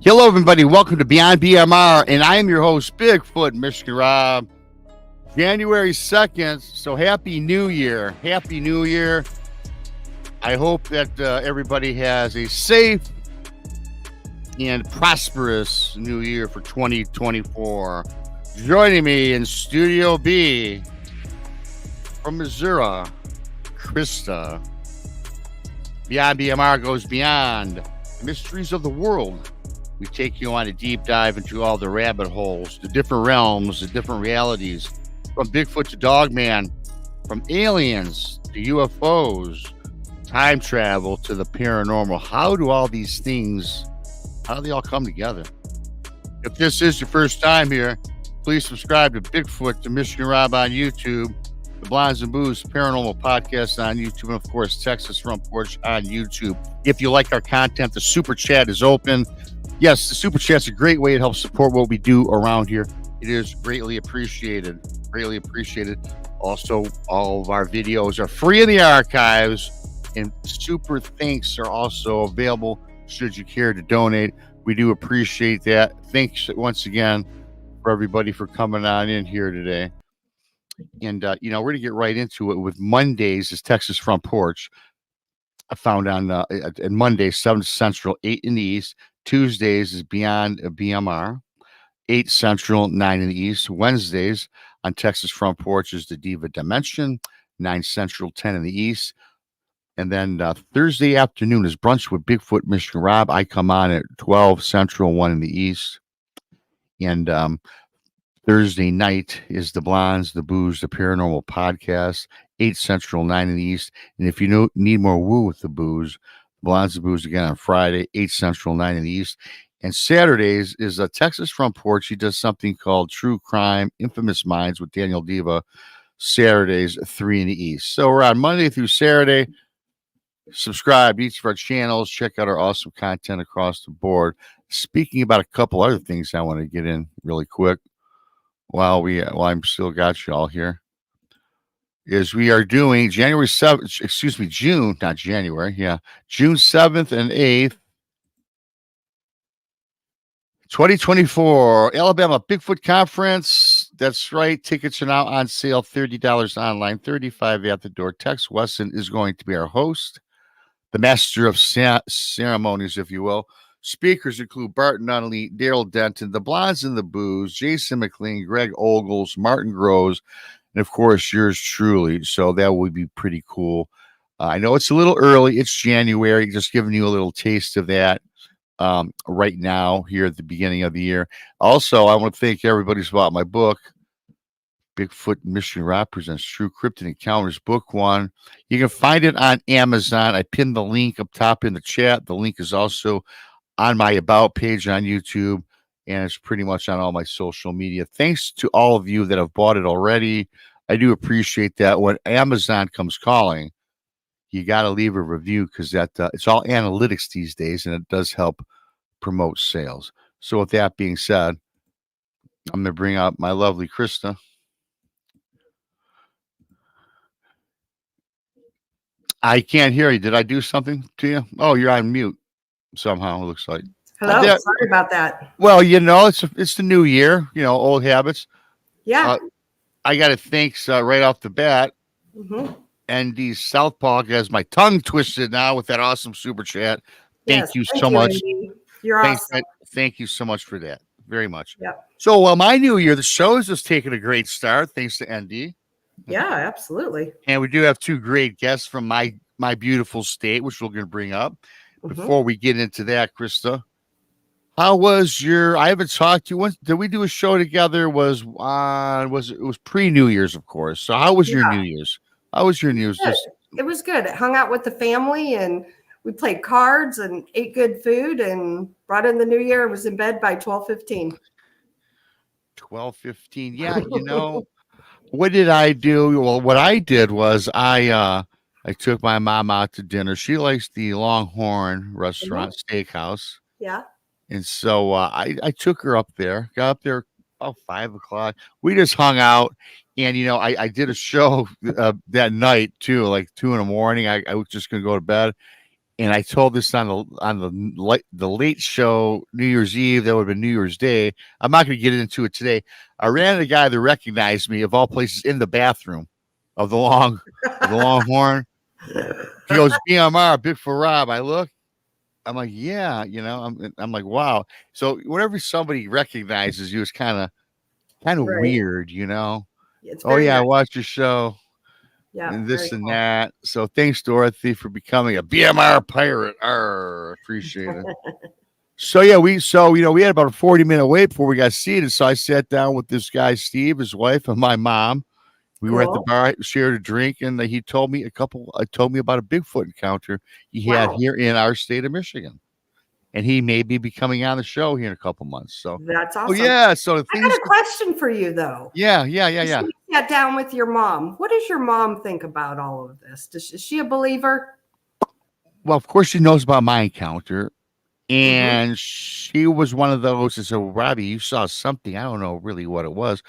Hello, everybody. Welcome to Beyond BMR, and I am your host, Bigfoot, Michigan Rob. January 2nd, so Happy New Year. Happy New Year. I hope that everybody has a safe and prosperous New Year for 2024. Joining me in Studio B from Missouri, Krista. Beyond BMR goes beyond the mysteries of the world. We take you on a deep dive into all the rabbit holes, the different realms, the different realities, from Bigfoot to Dogman, from aliens to UFOs, time travel to the paranormal. How do all these things, how do they all come together? If this is your first time here, please subscribe to Bigfoot, to Michigan Rob on YouTube, the Blondes and Booze Paranormal Podcast on YouTube, and of course, Texas Front Porch on YouTube. If you like our content, the Super Chat is open. Yes, the Super Chat's a great way to help support what we do around here. It is greatly appreciated. Greatly appreciated. Also, all of our videos are free in the archives, and super thanks are also available should you care to donate. We do appreciate that. Thanks once again for everybody for coming on in here today. And, we're going to get right into it with Mondays is Texas Front Porch. I found on Monday, 7 Central, 8 in the East. Tuesdays is Beyond BMR, 8 Central, 9 in the East. Wednesdays on Texas Front Porch is the Diva Dimension, 9 Central, 10 in the East. And then Thursday afternoon is Brunch with Bigfoot, Michigan Rob. I come on at 12 Central, 1 in the East. And Thursday night is the Blondes, the Booze, the Paranormal Podcast, 8 Central, 9 in the East. And if you need more woo with the booze, Blondes, the Booze again on Friday, 8 Central, 9 in the East. And Saturdays is a Texas Front Porch. He does something called True Crime, Infamous Minds with Daniel Diva, Saturdays, 3 in the East. So we're on Monday through Saturday. Subscribe to each of our channels. Check out our awesome content across the board. Speaking about a couple other things I want to get in really quick while I'm still got you all here, is we are doing June 7th and 8th, 2024 Alabama Bigfoot Conference. That's right. Tickets are now on sale, $30 online, $35 at the door. Tex Wesson is going to be our host, the master of ceremonies, if you will. Speakers include Bart Nunnally, Daryl Denton, the Blondes and the Booze, Jason McLean, Greg Ogles, Martin Groves, and of course, yours truly. So that would be pretty cool. I know it's a little early. It's January. Just giving you a little taste of that right now here at the beginning of the year. Also, I want to thank everybody who's bought my book, Bigfoot Michigan Rob Presents True Cryptid Encounters, Book 1. You can find it on Amazon. I pinned the link up top in the chat. The link is also on my About page on YouTube, and it's pretty much on all my social media. Thanks to all of you that have bought it already. I do appreciate that. When Amazon comes calling, you got to leave a review because that it's all analytics these days, and it does help promote sales. So with that being said, I'm going to bring out my lovely Krista. I can't hear you. Did I do something to you? Oh, you're on mute somehow, it looks like. Hello, sorry about that. Well, it's the new year, old habits. Yeah. I got to thank right off the bat. Mm-hmm. ND Southpaw has my tongue twisted now with that awesome super chat. Thank you so much. Andy. You're awesome. Thank you so much for that. Very much. Yeah. So, my new year, the show is just taking a great start thanks to ND. Yeah, absolutely. And we do have two great guests from my beautiful state, which we're going to bring up. Mm-hmm. Before we get into that, Krista, how was I haven't talked to you. Did we do a show together? It was pre-New Year's, of course. So how was your New Year's? How was your New Year's? It was good. I hung out with the family and we played cards and ate good food and brought in the new year and was in bed by 12:15. 12:15. Yeah, what did I do? Well, what I did was I took my mom out to dinner. She likes the Longhorn restaurant, steakhouse. Yeah. And so I took her up there, got up there about 5 o'clock. We just hung out. And, I did a show that night, too, like 2 in the morning. I was just going to go to bed. And I told this on the late show, New Year's Eve. That would have been New Year's Day. I'm not going to get into it today. I ran into a guy that recognized me of all places in the bathroom of the Longhorn. He goes, BMR, Bigfoot Rob. I look. I'm like, yeah, I'm like, wow. So whenever somebody recognizes you, it's kind of Right. weird, It's Oh very yeah, I nice. watched your show. Yeah, And very this and cool. that. So thanks, Dorothy, for becoming a BMR pirate. Appreciate it. So yeah, we had about a 40-minute wait before we got seated. So I sat down with this guy, Steve, his wife, and my mom. We were at the Cool. bar, shared a drink, and he told me about a Bigfoot encounter he had Wow. here in our state of Michigan. And he may be coming on the show here in a couple months. So That's oh awesome. yeah, so the I things got a question for you though. Yeah. You sat down with your mom. What does your mom think about all of this? Is she a believer? Well, of course she knows about my encounter. And she was one of those that said, well, Robbie, you saw something. I don't know really what it was.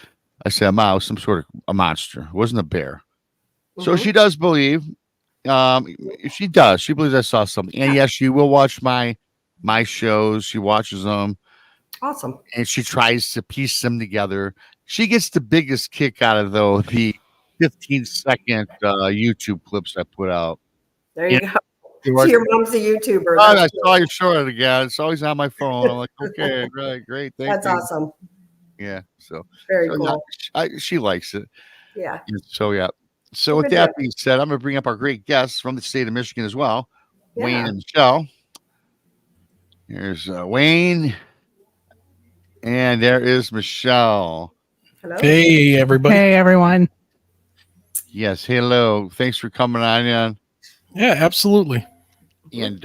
I said, Ma, it was some sort of a monster. It wasn't a bear. So she does believe. She does. She believes I saw something. And yes, she will watch my shows. She watches them. Awesome. And she tries to piece them together. She gets the biggest kick out of, though, the 15-second YouTube clips I put out. There you go. So your mom's a YouTuber. Oh, I saw you short it again. It's always on my phone. I'm like, okay, great, thank That's you. awesome. Yeah, so Very cool. she likes it. Yeah. So yeah. So with that being said, I'm going to bring up our great guests from the state of Michigan as well, Wayne and Michelle. Here's Wayne, and there is Michelle. Hello. Hey, everybody. Hey, everyone. Yes, hello. Thanks for coming on in. Yeah, absolutely. And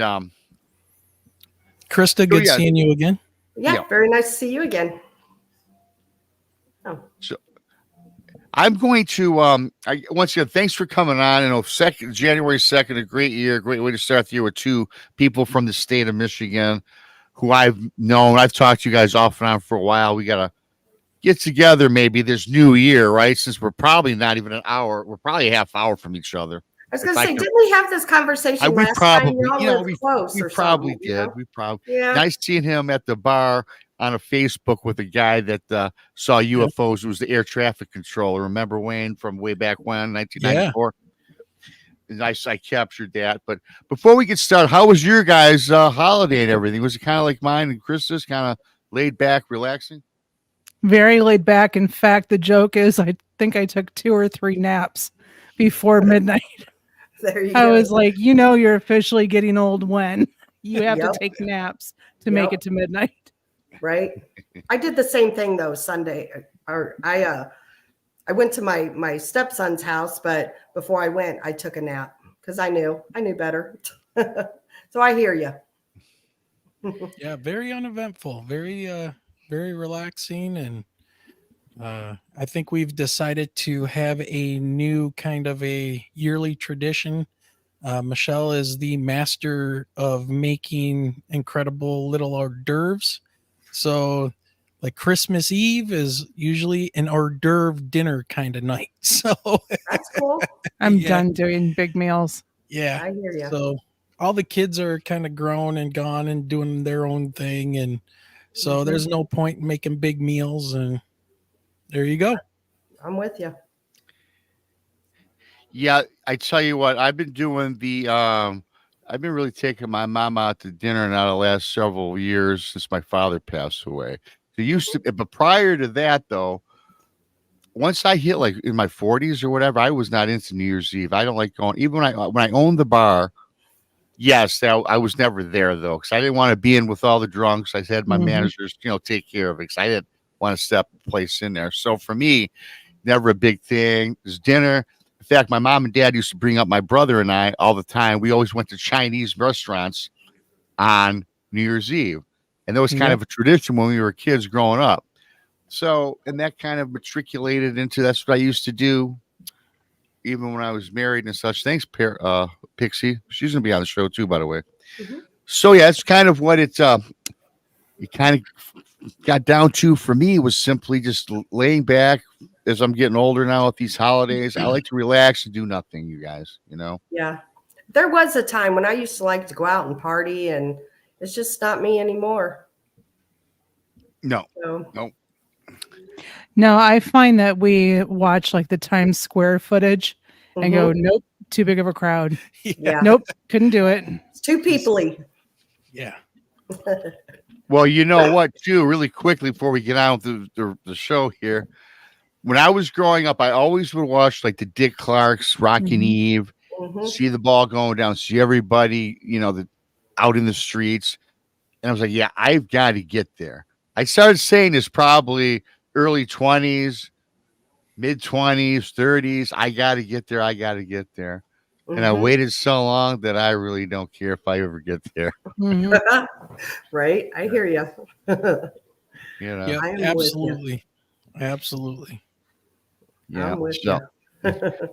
Krista, good seeing you again. Yeah, very nice to see you again. Oh. So I'm going to once again, thanks for coming on. January 2nd, a great year, great way to start the year with two people from the state of Michigan who I've known. I've talked to you guys off and on for a while. We gotta get together maybe this new year, right? Since we're probably not even an hour, we're probably a half hour from each other. I was going to say, didn't we have this conversation last time? We probably did. Yeah. Nice seeing him at the bar on a Facebook with a guy that saw UFOs. It was the air traffic controller. Remember Wayne from way back when, 1994? Yeah. Nice, I captured that. But before we get started, how was your guys' holiday and everything? Was it kind of like mine and Krista's, kind of laid back, relaxing? Very laid back. In fact, the joke is I think I took 2 or 3 naps before midnight. There you go. I was like, you're officially getting old when you have to take naps to make it to midnight. Right. I did the same thing though Sunday. I went to my stepson's house, but before I went, I took a nap because I knew better. So I hear you. Yeah, very uneventful, very relaxing, and I think we've decided to have a new kind of a yearly tradition. Michelle is the master of making incredible little hors d'oeuvres. So like Christmas Eve is usually an hors d'oeuvre dinner kind of night. So that's cool. I'm done doing big meals. Yeah. I hear you. So all the kids are kind of grown and gone and doing their own thing. And so there's no point in making big meals. And there you go. I'm with you. Yeah, I tell you what, I've been doing I've been really taking my mom out to dinner now the last several years since my father passed away. But prior to that, though, once I hit like in my 40s or whatever, I was not into New Year's Eve. I don't like going, even when I owned the bar. Yes, I was never there though, because I didn't want to be in with all the drunks. I had my managers, take care of it, because I didn't want to step the place in there. So for me, never a big thing. It was dinner. In fact, my mom and dad used to bring up my brother and I all the time. We always went to Chinese restaurants on New Year's Eve. And that was kind of a tradition when we were kids growing up. So, and that kind of matriculated into, that's what I used to do even when I was married and such. Thanks, Pixie. She's going to be on the show too, by the way. So yeah, it's kind of what it kind of got down to for me, was simply just laying back. As I'm getting older now with these holidays, I like to relax and do nothing, you guys, Yeah. there was a time when I used to like to go out and party, and it's just not me anymore. No, So, no. No, I find that we watch like the Times Square footage and go, nope, too big of a crowd. yeah. Nope, couldn't do it. It's too peoply. Yeah. Well, you know what, too, really quickly before we get on with the show here. When I was growing up, I always would watch like the Dick Clark's Rockin' Eve, see the ball going down, see everybody, out in the streets. And I was like, yeah, I've got to get there. I started saying this probably early 20s, mid 20s, 30s. I got to get there. I got to get there. And I waited so long that I really don't care if I ever get there. Right. I hear you. Yeah, I am absolutely. Absolutely. Yeah. I'm with So, you.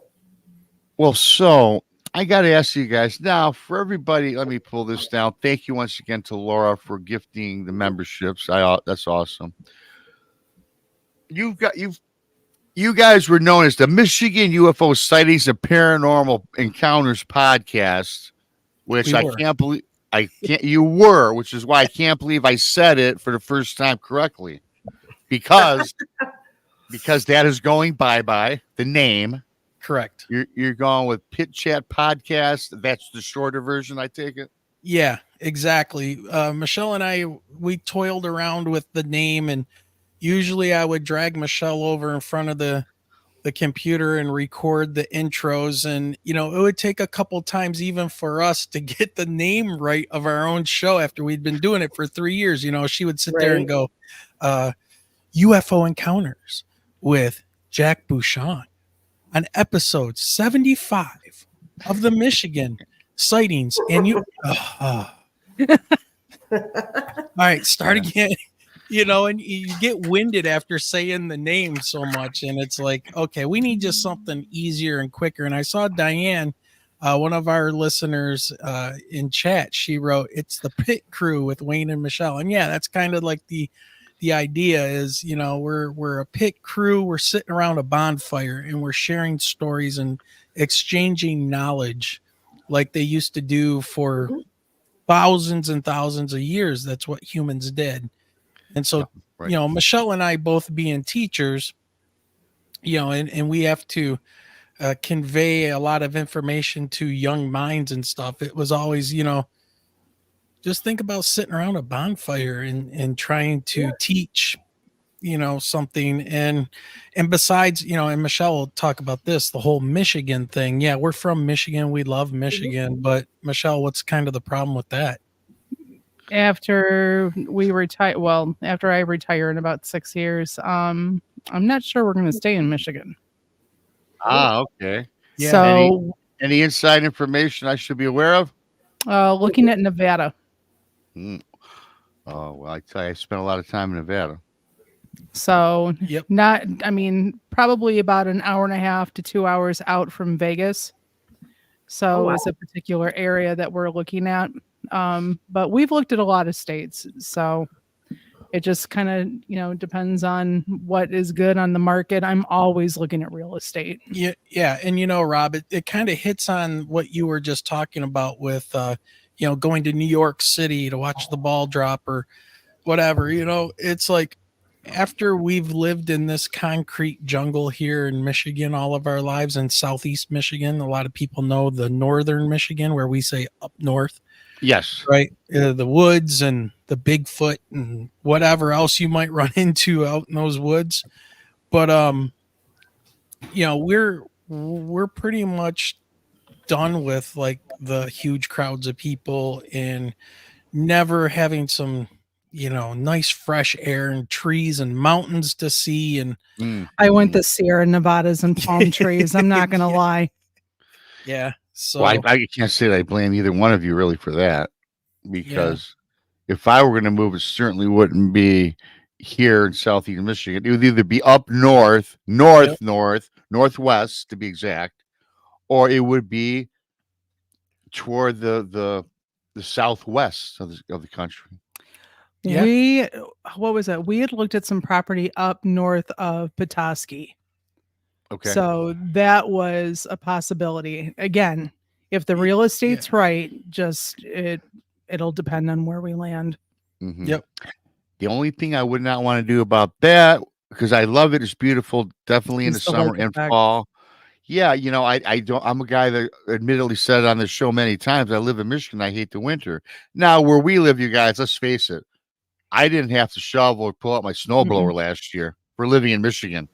well, so I got to ask you guys now, for everybody, let me pull this down. Thank you once again to Laura for gifting the memberships. That's awesome. You guys were known as the Michigan UFO Sightings and Paranormal Encounters podcast, which you were, which is why I can't believe I said it for the first time correctly, because that is going bye-bye, the name. Correct. You're going with Pit Chat Podcast. That's the shorter version, I take it. Yeah, exactly. Michelle and I, we toiled around with the name, and usually I would drag Michelle over in front of the computer and record the intros. And, it would take a couple times even for us to get the name right of our own show after we'd been doing it for 3 years. She would sit there and go, UFO Encounters with Jack Bouchon on episode 75 of the Michigan Sightings. And all right, start again. And you get winded after saying the name so much, and it's like, okay, we need just something easier and quicker. And I saw Diane, one of our listeners, in chat. She wrote, "It's the Pit Crew with Wayne and Michelle," and yeah, that's kind of like the idea is, we're a pit crew. We're sitting around a bonfire and we're sharing stories and exchanging knowledge, like they used to do for thousands and thousands of years. That's what humans did. And so, Michelle and I both being teachers, and we have to convey a lot of information to young minds and stuff. It was always, just think about sitting around a bonfire and trying to teach, something. And besides, and Michelle will talk about this, the whole Michigan thing. Yeah, we're from Michigan. We love Michigan. But Michelle, what's kind of the problem with that? After we retire, after I retire in about 6 years, I'm not sure we're going to stay in Michigan. Okay. Yeah. So, any inside information I should be aware of? Looking at Nevada. Oh, well, I tell you, I spent a lot of time in Nevada. So, probably about an hour and a half to 2 hours out from Vegas. So it's a particular area that we're looking at. But we've looked at a lot of states. So it just kind of, depends on what is good on the market. I'm always looking at real estate. Yeah. Yeah. And, Rob, it kind of hits on what you were just talking about with, going to New York City to watch the ball drop or whatever. It's like, after we've lived in this concrete jungle here in Michigan all of our lives, in Southeast Michigan, a lot of people know the Northern Michigan, where we say up north. Yes. Right. The woods and the Bigfoot and whatever else you might run into out in those woods. But, we're pretty much done with like the huge crowds of people and never having some, nice fresh air and trees and mountains to see. And I went to Sierra Nevadas and palm trees. I'm not going to lie. Yeah. So I can't say that I blame either one of you really for that, because if I were going to move, it certainly wouldn't be here in Southeast Michigan. It would either be up north, northwest to be exact, or it would be toward the southwest of the country. Yeah. What was it? We had looked at some property up north of Petoskey. Okay. So that was a possibility. Again, If the real estate's right, it'll depend on where we land. Mhm. Yep. The only thing I would not want to do about that, because I love it, it's beautiful, definitely in the It's the summer lake and effect. fall. Yeah, I don't. I'm a guy that admittedly said on the show many times. I live in Michigan. I hate the winter. Now, where we live, you guys, let's face it. I didn't have to shovel or pull out my snowblower last year for living in Michigan.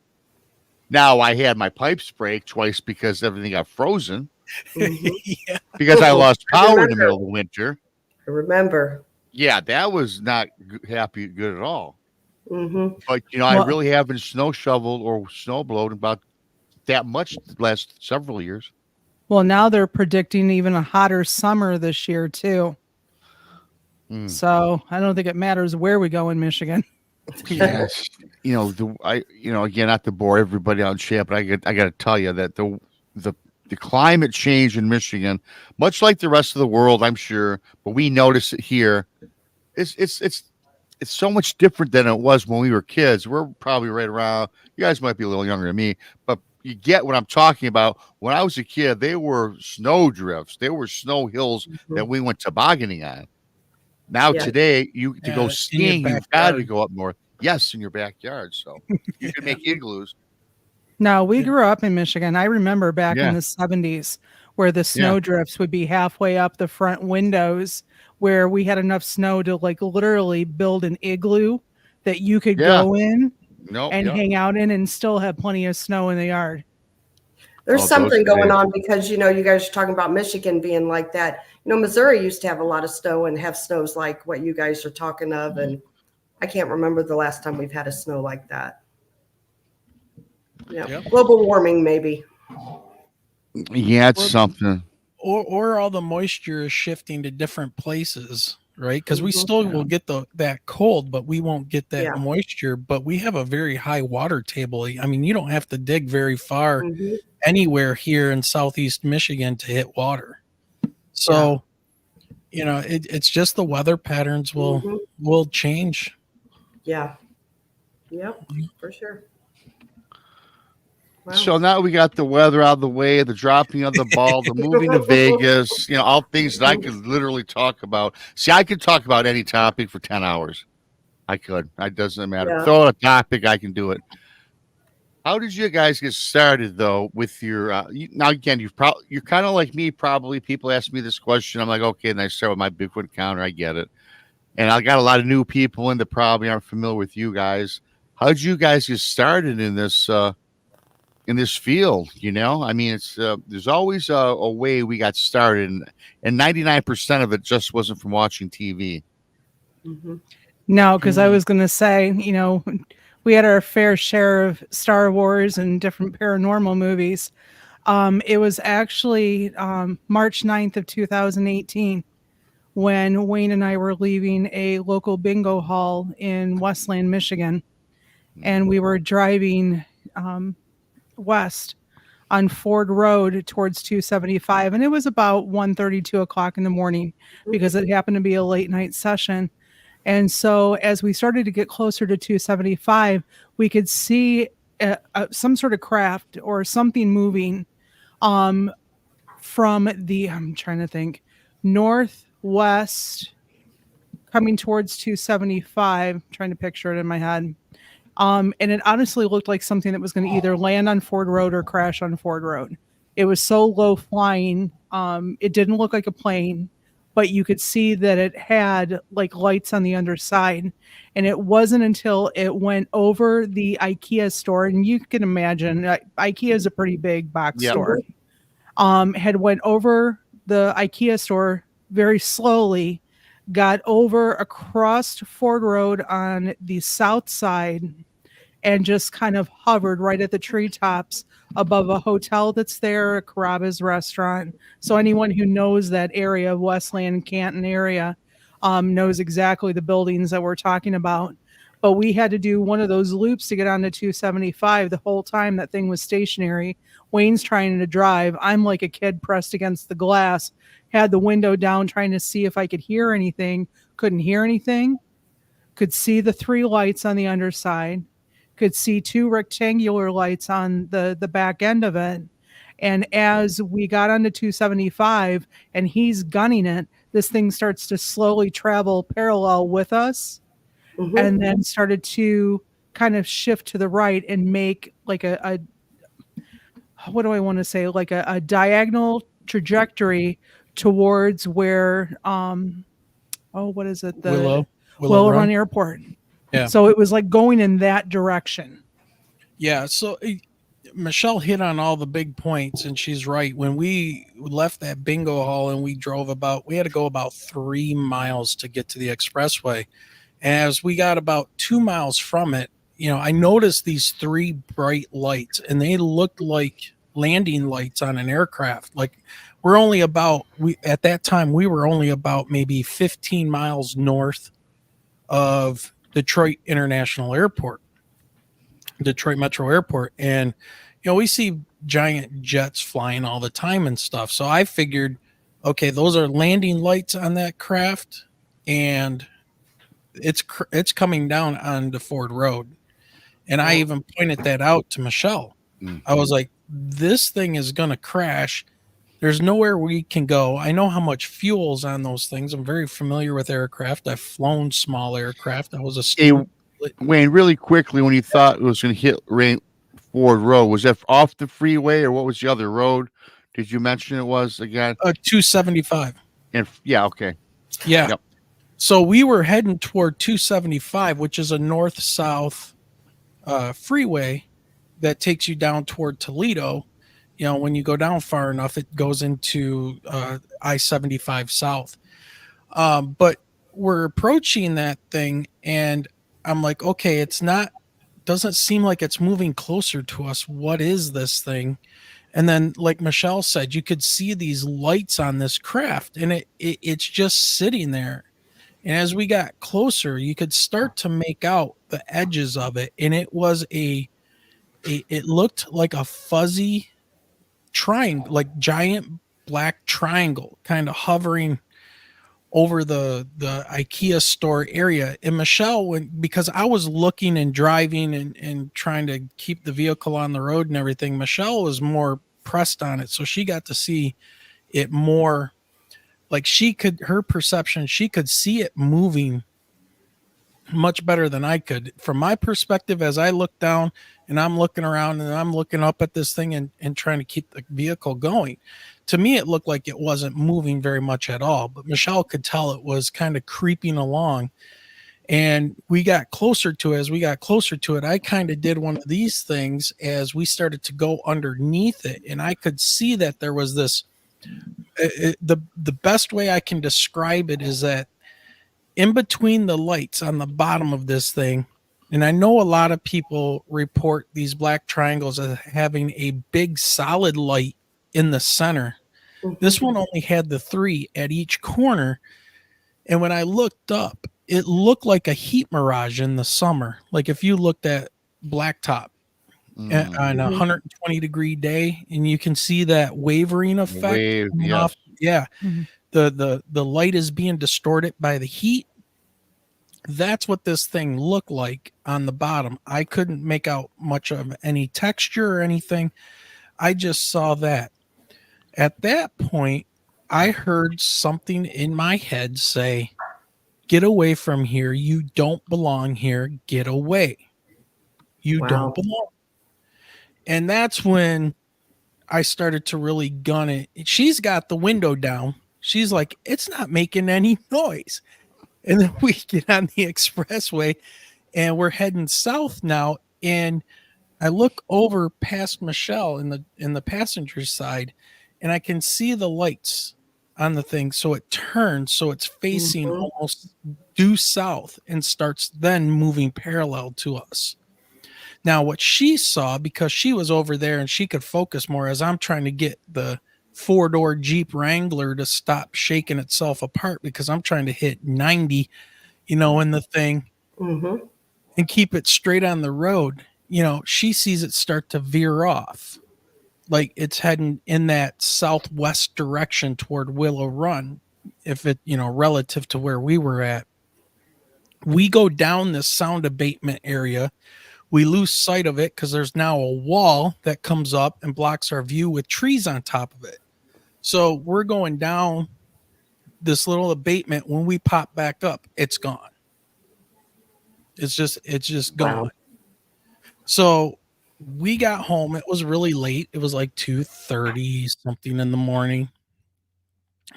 Now I had my pipes break twice because everything got frozen Mhm. Yeah. because I lost I power in the remember. middle of the winter. I remember. Yeah, that was not good at all. Hmm. But I Well, really haven't snow shoveled or snow blowed about that much the last several years. well, now they're predicting even a hotter summer this year too. Mm. So I don't think it matters where we go in Michigan. Yes, again, not to bore everybody on chat, but I got to tell you that the climate change in Michigan, much like the rest of the world, I'm sure, but we notice it here. It's so much different than it was when we were kids. We're probably right around. You guys might be a little younger than me, but you get what I'm talking about. When I was a kid, they were snow drifts. They were snow hills that we went tobogganing on. Now Yeah. today, to go In your skiing, you've got to backyard. go up north. Yes, in your backyard. So you can make igloos. No, we Yeah. grew up in Michigan. I remember back Yeah. in the 70s where the Yeah. snow drifts would be halfway up the front windows, where we had enough snow to like literally build an igloo that you could Yeah. go in No. and Yeah. hang out in and still have plenty of snow in the yard. There's Oh, those something going days. on because you guys are talking about Michigan being like that. Missouri used to have a lot of snow and have snows like what you guys are talking of, and I can't remember the last time we've had a snow like that. Yeah, Yep. global warming maybe. Yeah, it's Well, something. or all the moisture is shifting to different places, right? Because we Mhm. still will get that cold, but we won't get that Yeah. moisture. But we have a very high water table. I mean, you don't have to dig very far Mhm. anywhere here in southeast Michigan to hit water. So, it's just the weather patterns Mhm. will change. Yeah. Yep. For sure. Wow. So now we got the weather out of the way, the dropping of the ball, the moving to Vegas, all things that I could literally talk about. See, I could talk about any topic for 10 hours. I could. It doesn't matter. Yeah. Throw out a topic, I can do it. How did you guys get started though with your now again, you're kind of like me probably. People ask me this question. I'm like, okay, and I start with my Bigfoot encounter. I get it. And I got a lot of new people in that probably aren't familiar with you guys. How did you guys get started in this field? I mean, it's there's always a way we got started, and 99% of it just wasn't from watching TV. Mhm. No, because I was going to say, we had our fair share of Star Wars and different paranormal movies. It was actually March 9th of 2018 when Wayne and I were leaving a local bingo hall in Westland, Michigan. And we were driving west on Ford Road towards 275. And it was about 1:30, 2 o'clock in the morning because it happened to be a late night session. And so as we started to get closer to 275, we could see some sort of craft or something moving from I'm trying to think, northwest coming towards 275, trying to picture it in my head. And it honestly looked like something that was going to either land on Ford Road or crash on Ford Road. It was so low flying. It didn't look like a plane, but you could see that it had like lights on the underside. And it wasn't until it went over the IKEA store, and you can imagine IKEA is a pretty big box Yep. store. Had went over the IKEA store very slowly, got over across Ford Road on the south side, and just kind of hovered right at the treetops above a hotel that's there, a Carrabba's restaurant. So anyone who knows that area of Westland, Canton area, knows exactly the buildings that we're talking about. But we had to do one of those loops to get onto 275 the whole time that thing was stationary. Wayne's trying to drive. I'm like a kid pressed against the glass, had the window down trying to see if I could hear anything. Couldn't hear anything. Could see the 3 lights on the underside. Could see 2 rectangular lights on the back end of it. And as we got onto 275 and he's gunning it, this thing starts to slowly travel parallel with us, and then started to kind of shift to the right and make like a what do I want to say? Like a diagonal trajectory towards where what is it? The Willow Run Run. Airport. Yeah. So it was like going in that direction. Yeah. So Michelle hit on all the big points, and she's right. When we left that bingo hall and we had to go about 3 miles to get to the expressway. As we got about 2 miles from it, I noticed these 3 bright lights, and they looked like landing lights on an aircraft. Like at that time, we were only about maybe 15 miles north of Detroit Metro Airport. And, we see giant jets flying all the time and stuff. So I figured, okay, those are landing lights on that craft, and it's coming down on the Ford Road. And I even pointed that out to Michelle. I was like, this thing is going to crash. There's nowhere we can go. I know how much fuel's on those things. I'm very familiar with aircraft. I've flown small aircraft. I was a student. Wayne, really quickly, when you thought it was going to hit Ford Road, was that off the freeway, or what was the other road? Did you mention it was again? 275. And yeah, okay. Yeah. Yep. So we were heading toward 275, which is a north-south freeway that takes you down toward Toledo. When you go down far enough, it goes into I-75 South. But we're approaching that thing, and I'm like, okay, doesn't seem like it's moving closer to us. What is this thing? And then, like Michelle said, you could see these lights on this craft, and it's just sitting there. And as we got closer, you could start to make out the edges of it, and it was it looked like a fuzzy triangle, like giant black triangle, kind of hovering over the IKEA store area. And Michelle, because I was looking and driving and trying to keep the vehicle on the road and everything, Michelle was more pressed on it, so she got to see it more. Like her perception, she could see it moving much better than I could. From my perspective, as I look down and I'm looking around and I'm looking up at this thing and trying to keep the vehicle going, to me, it looked like it wasn't moving very much at all. But Michelle could tell it was kind of creeping along. And we got closer to it. As we got closer to it, I kind of did one of these things as we started to go underneath it. And I could see that there was this, the best way I can describe it is that in between the lights on the bottom of this thing, and I know a lot of people report these black triangles as having a big solid light in the center. This one only had the 3 at each corner. And when I looked up, it looked like a heat mirage in the summer. Like if you looked at blacktop on a 120-degree day, and you can see that wavering effect. Yes. Yeah. The light is being distorted by the heat. That's what this thing looked like on the bottom. I couldn't make out much of any texture or anything. I just saw that. At that point, I heard something in my head say, "Get away from here. You don't belong here. Get away. You don't belong." And that's when I started to really gun it. She's got the window down. She's like, "It's not making any noise." And then we get on the expressway and we're heading south now. And I look over past Michelle in the passenger side, and I can see the lights on the thing. So it turns, so it's facing almost due south and starts then moving parallel to us. Now, what she saw, because she was over there and she could focus more, as I'm trying to get the 4-door Jeep Wrangler to stop shaking itself apart, because I'm trying to hit 90, in the thing and keep it straight on the road. She sees it start to veer off, like it's heading in that southwest direction toward Willow Run. If it, relative to where we were at, we go down this sound abatement area. We lose sight of it because there's now a wall that comes up and blocks our view with trees on top of it. So we're going down this little abatement. When we pop back up, it's gone. It's just gone. Wow. So we got home. It was really late. It was like 2:30 something in the morning.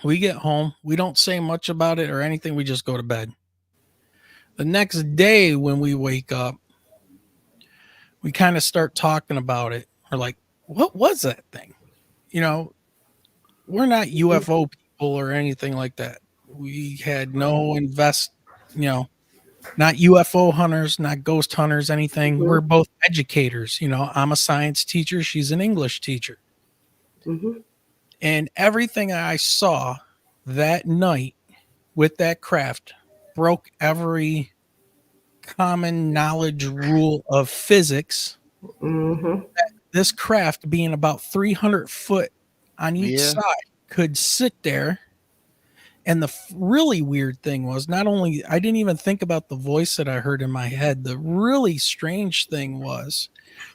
We get home. We don't say much about it or anything. We just go to bed. The next day when we wake up, we kind of start talking about it. We're like, what was that thing? You know, we're not UFO people or anything like that. We had no not UFO hunters, not ghost hunters, anything. Mhm. We're both educators. You know, I'm a science teacher. She's an English teacher. Mhm. And everything I saw that night with that craft broke every common knowledge rule of physics. Mhm. This craft, being about 300 foot on each Yeah. side, could sit there. And the really weird thing was, not only, I didn't even think about the voice that I heard in my head. The really strange thing was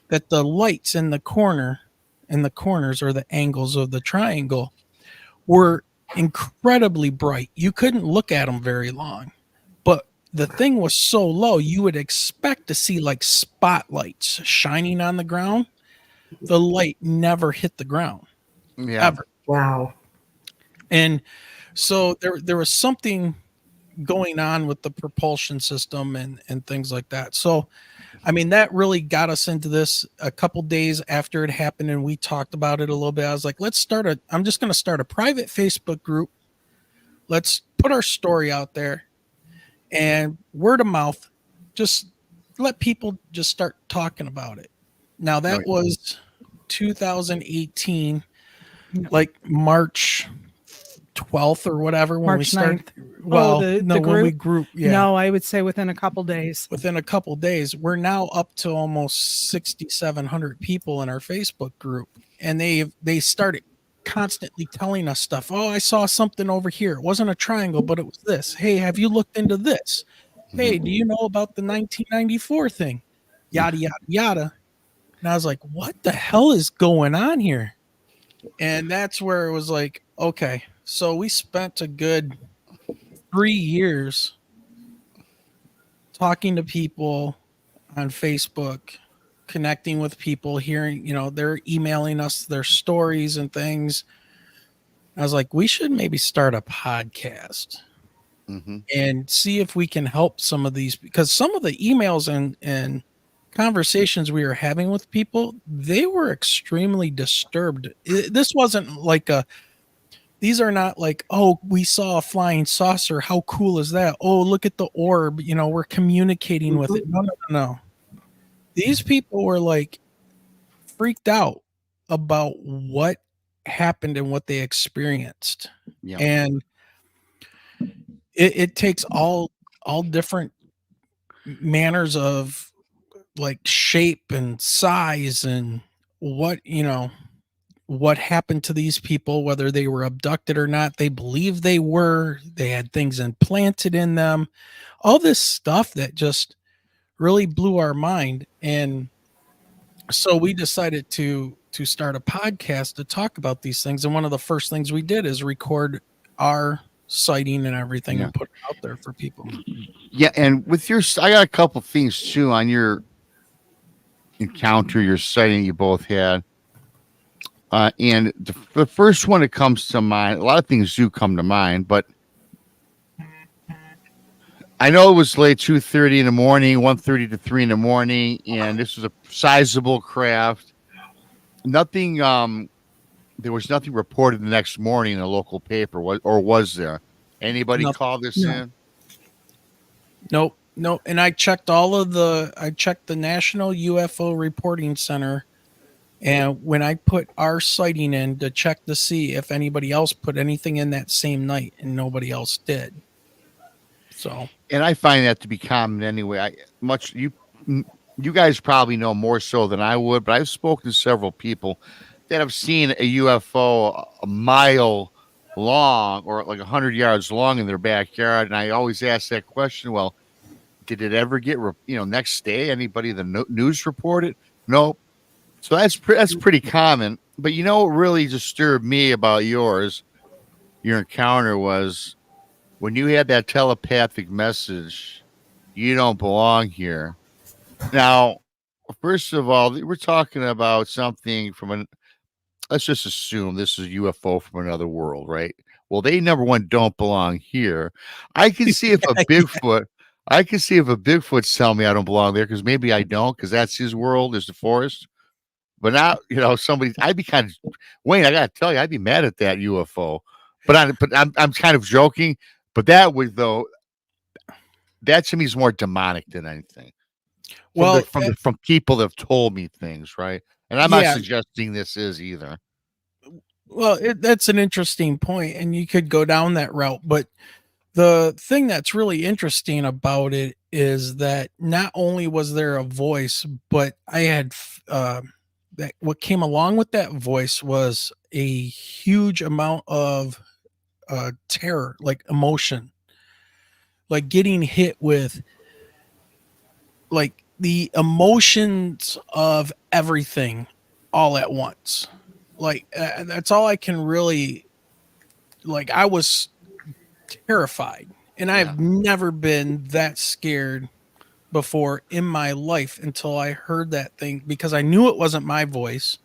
that the lights in the corners or the angles of the triangle were incredibly bright. You couldn't look at them very long, but the thing was so low, you would expect to see like spotlights shining on the ground. The light never hit the ground, Yeah. ever. Wow. And so there was something going on with the propulsion system and things like that. So, I mean, that really got us into this a couple days after it happened, and we talked about it a little bit. I was like, I'm just going to start a private Facebook group. Let's put our story out there, and word of mouth, just let people just start talking about it. Now, that Right. was 2018, like March 12th or whatever, when we March started. 9th. Well, the no, when we group? grew, yeah. No, I would say within a couple days. Within a couple days, we're now up to almost 6,700 people in our Facebook group, and they started constantly telling us stuff. Oh, I saw something over here. It wasn't a triangle, but it was this. Hey, have you looked into this? Hey, do you know about the 1994 thing? Yada yada yada. And I was like, what the hell is going on here? And that's where it was like, okay. So we spent a good 3 years talking to people on Facebook, connecting with people, hearing, they're emailing us their stories and things. I was like, we should maybe start a podcast and see if we can help some of these, because some of the emails and conversations we were having with people, they were extremely disturbed. This wasn't like these are not like, oh, we saw a flying saucer. How cool is that? Oh, look at the orb. We're communicating with it. No. These people were like freaked out about what happened and what they experienced. Yeah. And it takes all different manners of like shape and size and what happened to these people, whether they were abducted or not. They believe they had things implanted in them, all this stuff that just really blew our mind. And so we decided to start a podcast to talk about these things. And one of the first things we did is record our sighting and everything and put it out there for people. Yeah. And I got a couple things too on your encounter, your sighting you both had. And the first one that comes to mind, a lot of things do come to mind, but I know it was late 2:30 in the morning, 1:30 to 3 in the morning, and this was a sizable craft. Nothing, there was nothing reported the next morning in a local paper, or was there? Anybody call this in? Nope. And I checked the National UFO Reporting Center. And when I put our sighting in to check to see if anybody else put anything in that same night, and nobody else did. So, and I find that to be common anyway. You guys probably know more so than I would, but I've spoken to several people that have seen a UFO a mile long or like 100 yards long in their backyard. And I always ask that question, well, Did it ever get, next day? Anybody the news reported? No. So that's pretty common. But what really disturbed me about your encounter was when you had that telepathic message, "You don't belong here." Now, first of all, we're talking about something let's just assume this is a UFO from another world, right? Well, they number one don't belong here. I can see if a Bigfoot, I can see if a Bigfoot's telling me I don't belong there because maybe I don't because that's his world is the forest. But now, I'd be kind of Wayne. I gotta tell you, I'd be mad at that UFO. But I'm kind of joking. But that to me is more demonic than anything. Well, From people that have told me things, right? And I'm not yeah. suggesting this is either. Well, that's an interesting point, and you could go down that route. But the thing that's really interesting about it is that not only was there a voice, but I had that what came along with that voice was a huge amount of terror, like emotion, like getting hit with like the emotions of everything all at once. Like that's all I can really like. I was terrified, and I've never been that scared before in my life until I heard that thing because I knew it wasn't my voice.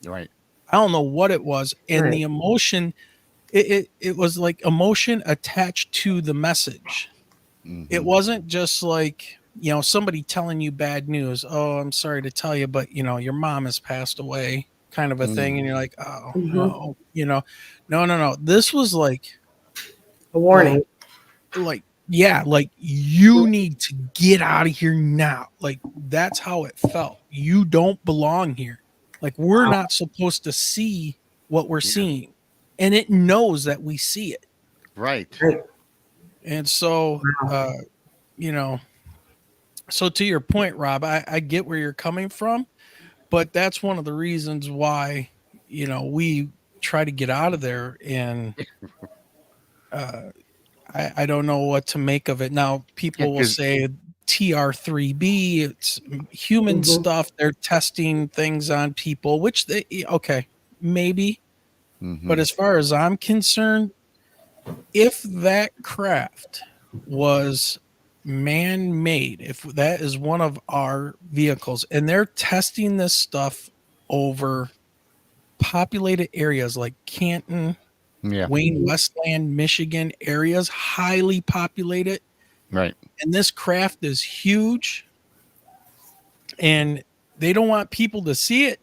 Right. I don't know what it was, and Right. the emotion. It was like emotion attached to the message. It wasn't just like, somebody telling you bad news. Oh, I'm sorry to tell you, but your mom has passed away, kind of a thing. And you're like, oh no, no. This was like A warning. like, yeah, like you need to get out of here now. Like that's how it felt. You don't belong here. Like we're not supposed to see what we're seeing. And it knows that we see it. Right. And so, so to your point, Rob, I get where you're coming from, but that's one of the reasons why, we try to get out of there. And I don't know what to make of it. Now, people will say TR3B, it's human stuff. They're testing things on people, which okay, maybe. But as far as I'm concerned, if that craft was man-made, if that is one of our vehicles, and they're testing this stuff over populated areas like Canton, Wayne, Westland, Michigan areas, highly populated, right? And this craft is huge, and they don't want people to see it.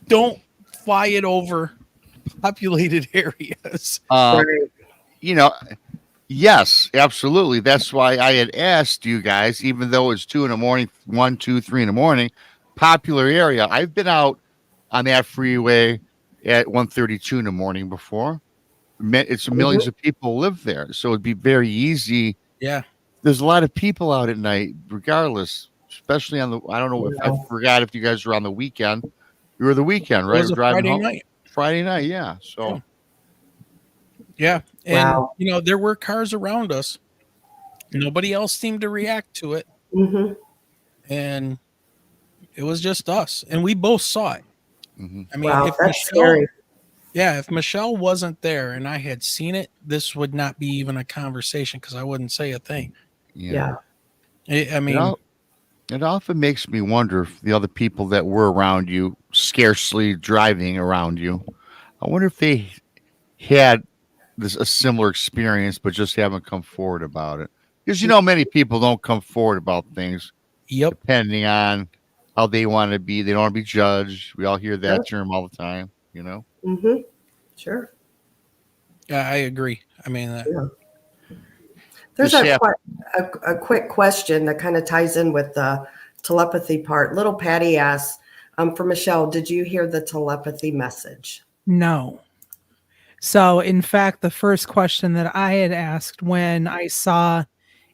Don't fly it over populated areas. Yes, absolutely. That's why I had asked you guys, even though it's 2 in the morning, 1, 2, 3 in the morning, popular area. I've been out on that freeway at 1:32 in the morning before. It's millions of people live there, so it'd be very easy. Yeah, there's a lot of people out at night, regardless. Especially on the. I don't know if I forgot if you guys were on the weekend. You were the weekend, right? It was a driving Friday home. night. Friday night, yeah. So. Yeah. And, there were cars around us. Nobody else seemed to react to it. And it was just us. And we both saw it. I mean, if Michelle, if Michelle wasn't there and I had seen it, this would not be even a conversation because I wouldn't say a thing. Yeah. I mean, it often makes me wonder if the other people that were around you, scarcely driving around you, I wonder if they had a similar experience, but just haven't come forward about it. Because many people don't come forward about things. Yep. Depending on how they want to be, they don't want to be judged. We all hear that term all the time. Sure. Yeah, I agree. I mean, there's a quick question that kind of ties in with the telepathy part. Little Patty asks, for Michelle, did you hear the telepathy message? No. So, in fact, the first question that I had asked when I saw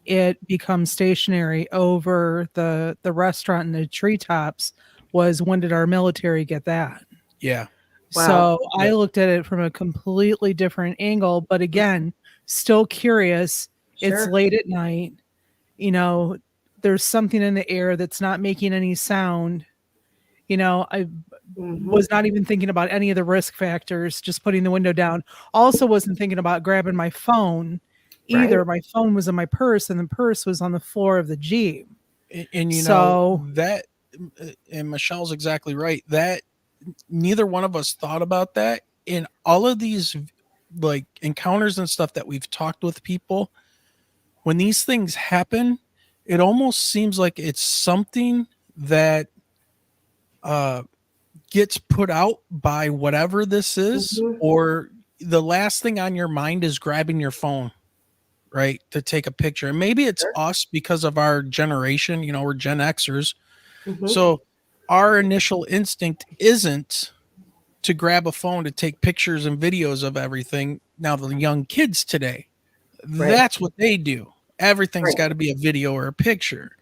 it become stationary over the restaurant in the treetops was, when did our military get that? Yeah. Wow. So I looked at it from a completely different angle, but again, still curious. Sure. It's late at night. there's something in the air that's not making any sound. I was not even thinking about any of the risk factors, just putting the window down. Also wasn't thinking about grabbing my phone either. Right. My phone was in my purse, and the purse was on the floor of the Jeep. And So that, and Michelle's exactly right, that neither one of us thought about that. In all of these like encounters and stuff that we've talked with people, when these things happen, it almost seems like it's something that gets put out by whatever this is, or the last thing on your mind is grabbing your phone, right, to take a picture. And maybe it's us because of our generation, we're Gen Xers. So our initial instinct isn't to grab a phone to take pictures and videos of everything. Now the young kids today, that's what they do. Everything's got to be a video or a picture.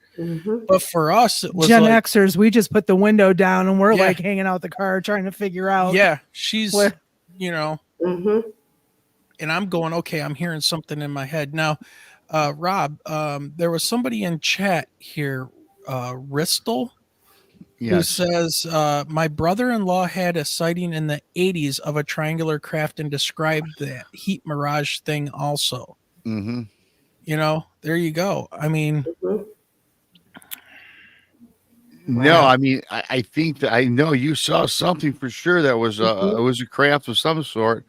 But for us, it was Gen like, Xers, we just put the window down and we're like hanging out the car trying to figure out. Yeah, she's, and I'm going, okay, I'm hearing something in my head. Now, Rob, there was somebody in chat here, Ristel, who says, my brother-in-law had a sighting in the 80s of a triangular craft and described the heat mirage thing also. There you go. I mean, no, I mean, I think that I know you saw something for sure that was it was a craft of some sort.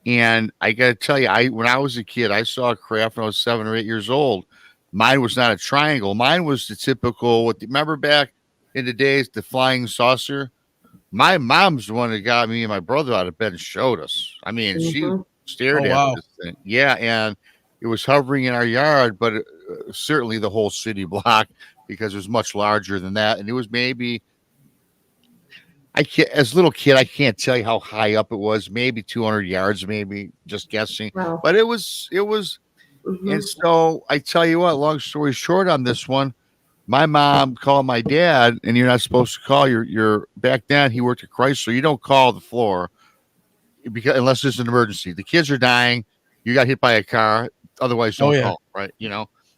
And I got to tell you, when I was a kid, I saw a craft when I was 7 or 8 years old. Mine was not a triangle. Mine was the typical, remember back in the days, the flying saucer? My mom's the one that got me and my brother out of bed and showed us. I mean, she stared at this thing. Yeah, and it was hovering in our yard, but certainly the whole city block, because it was much larger than that. And it was maybe, as a little kid, I can't tell you how high up it was, maybe 200 yards, maybe, just guessing. Wow. But it was, and so I tell you what, long story short on this one, my mom called my dad, and you're not supposed to call your back then he worked at Chrysler. You don't call the floor because unless it's an emergency. The kids are dying, you got hit by a car, otherwise don't call, right?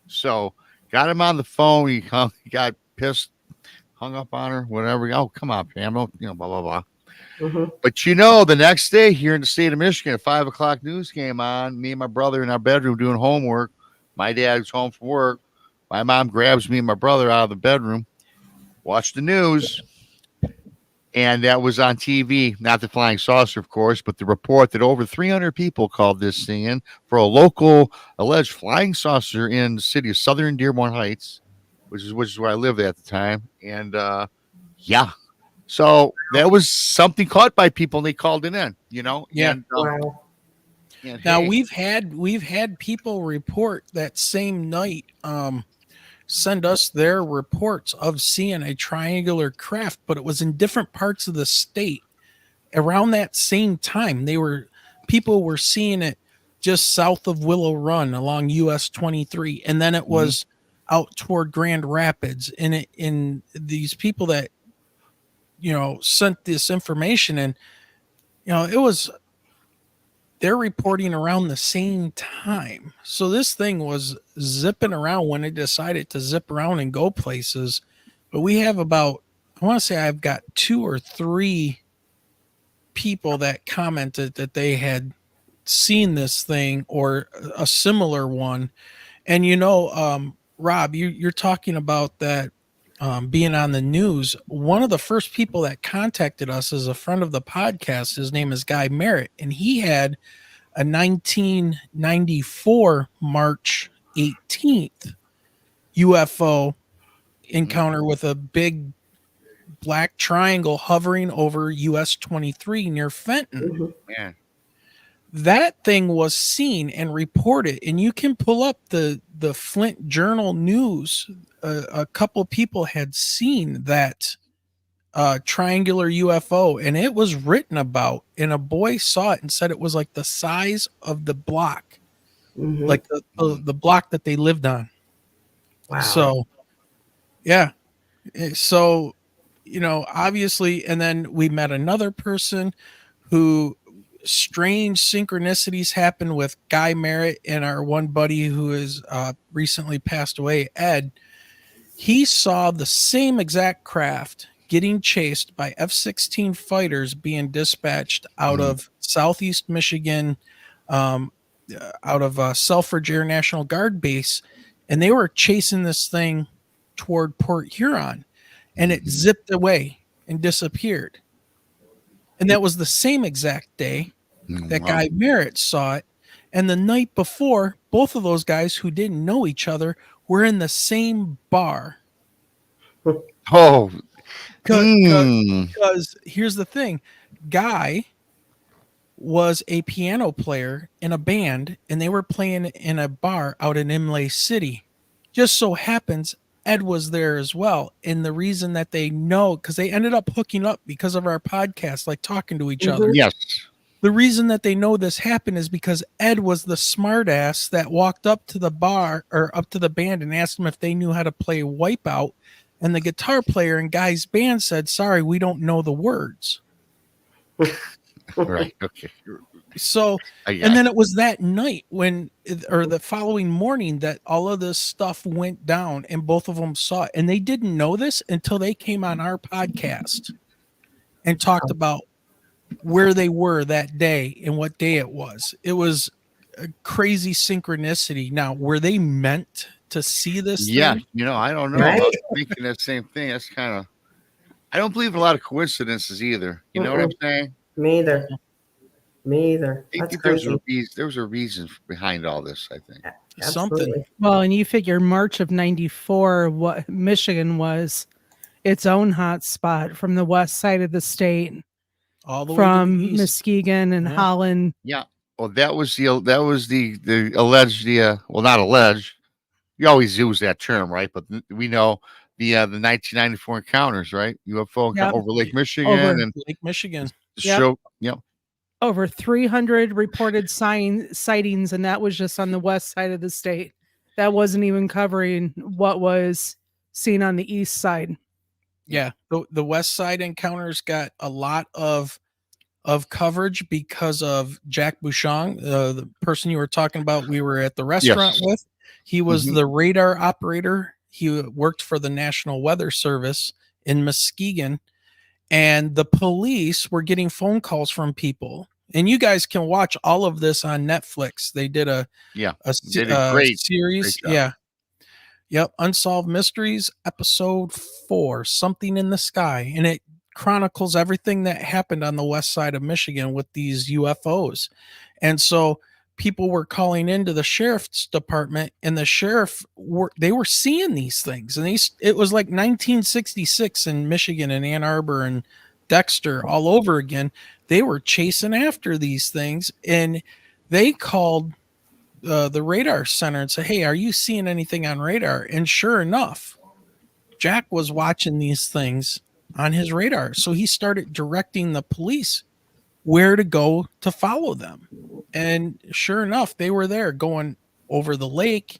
So got him on the phone, he got pissed, hung up on her, whatever. Oh, come on, Pam, blah, blah, blah. But the next day here in the state of Michigan, at 5 o'clock news came on, me and my brother in our bedroom doing homework. My dad's home from work. My mom grabs me and my brother out of the bedroom, watch the news, and that was on TV, not the flying saucer, of course, but the report that over 300 people called this thing in for a local alleged flying saucer in the city of Southern Dearborn Heights, which is where I lived at the time. And so that was something caught by people, and they called it in, And, Wow. And now we've had people report that same night, send us their reports of seeing a triangular craft, but it was in different parts of the state around that same time. People were seeing it just south of Willow Run along US 23, and then it was out toward Grand Rapids. And in these people that sent this information, and they're reporting around the same time. So this thing was zipping around when it decided to zip around and go places. But we have about, I want to say I've got 2 or 3 people that commented that they had seen this thing or a similar one. And, Rob, you're talking about that being on the news. One of the first people that contacted us is a friend of the podcast. His name is Guy Merritt, and he had a 1994 March 18th UFO encounter with a big black triangle hovering over US 23 near Fenton. Man. That thing was seen and reported, and you can pull up the Flint Journal News. A couple people had seen that triangular UFO, and it was written about, and a boy saw it and said it was like the size of the block, like the block that they lived on. Wow. So, yeah. So, obviously, and then we met another person who strange synchronicities happen with Guy Merritt and our one buddy who is recently passed away, Ed. He saw the same exact craft getting chased by F-16 fighters being dispatched out of Southeast Michigan, out of Selfridge Air National Guard Base, and they were chasing this thing toward Port Huron, and it zipped away and disappeared. And that was the same exact day that Guy Merritt saw it. And the night before, both of those guys who didn't know each other were in the same bar. Oh, Because here's the thing. Guy was a piano player in a band, and they were playing in a bar out in Imlay City. Just so happens Ed was there as well. And the reason that they know, because they ended up hooking up because of our podcast, like talking to each other. Yes. The reason that they know this happened is because Ed was the smartass that walked up to the bar or up to the band and asked them if they knew how to play Wipeout. And the guitar player in Guy's band said, "Sorry, we don't know the words." Right. Okay. So, and then it was that night or the following morning that all of this stuff went down and both of them saw it. And they didn't know this until they came on our podcast and talked about where they were that day and what day it was. It was a crazy synchronicity. Now, were they meant to see this Yeah, thing? I don't know. I was thinking that same thing. That's kind of, I don't believe in a lot of coincidences either. You know what I'm saying? Me either. I think there's a reason behind all this, I think. Something. Well, and you figure March of '94, what Michigan was its own hot spot from the west side of the state, All the way from to the east. Muskegon and Holland. Yeah. Well, that was the alleged, well, not alleged. You always use that term, right? But we know the 1994 encounters, right? UFO over Lake Michigan and Lake Michigan. Show, Over 300 reported sightings, and that was just on the west side of the state. That wasn't even covering what was seen on the east side. Yeah, the west side encounters got a lot of coverage because of Jack Bouchon, the person you were talking about. We were at the restaurant with. He was the radar operator. He worked for the National Weather Service in Muskegon, and the police were getting phone calls from people. And you guys can watch all of this on Netflix. They did a great series. Great Yep. Unsolved Mysteries, episode 4, Something in the Sky. And it chronicles everything that happened on the west side of Michigan with these UFOs. And so people were calling into the sheriff's department, and the sheriff they were seeing these things. And it was like 1966 in Michigan and Ann Arbor and Dexter all over again. They were chasing after these things, and they called the radar center and said, "Hey, are you seeing anything on radar?" And sure enough, Jack was watching these things on his radar. So he started directing the police where to go to follow them. And sure enough, they were there going over the lake.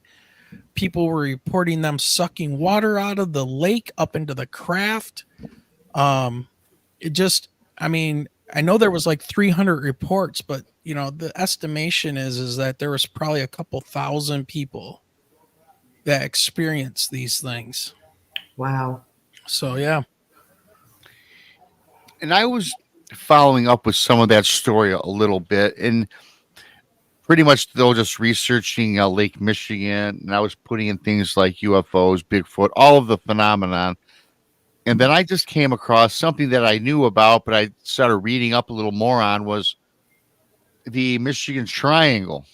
People were reporting them sucking water out of the lake up into the craft. I know there was like 300 reports, but the estimation is that there was probably a couple thousand people that experienced these things. Wow. So, yeah. And I was following up with some of that story a little bit, and pretty much though just researching Lake Michigan, and I was putting in things like UFOs, Bigfoot, all of the phenomenon. And then I just came across something that I knew about, but I started reading up a little more on, was the Michigan Triangle.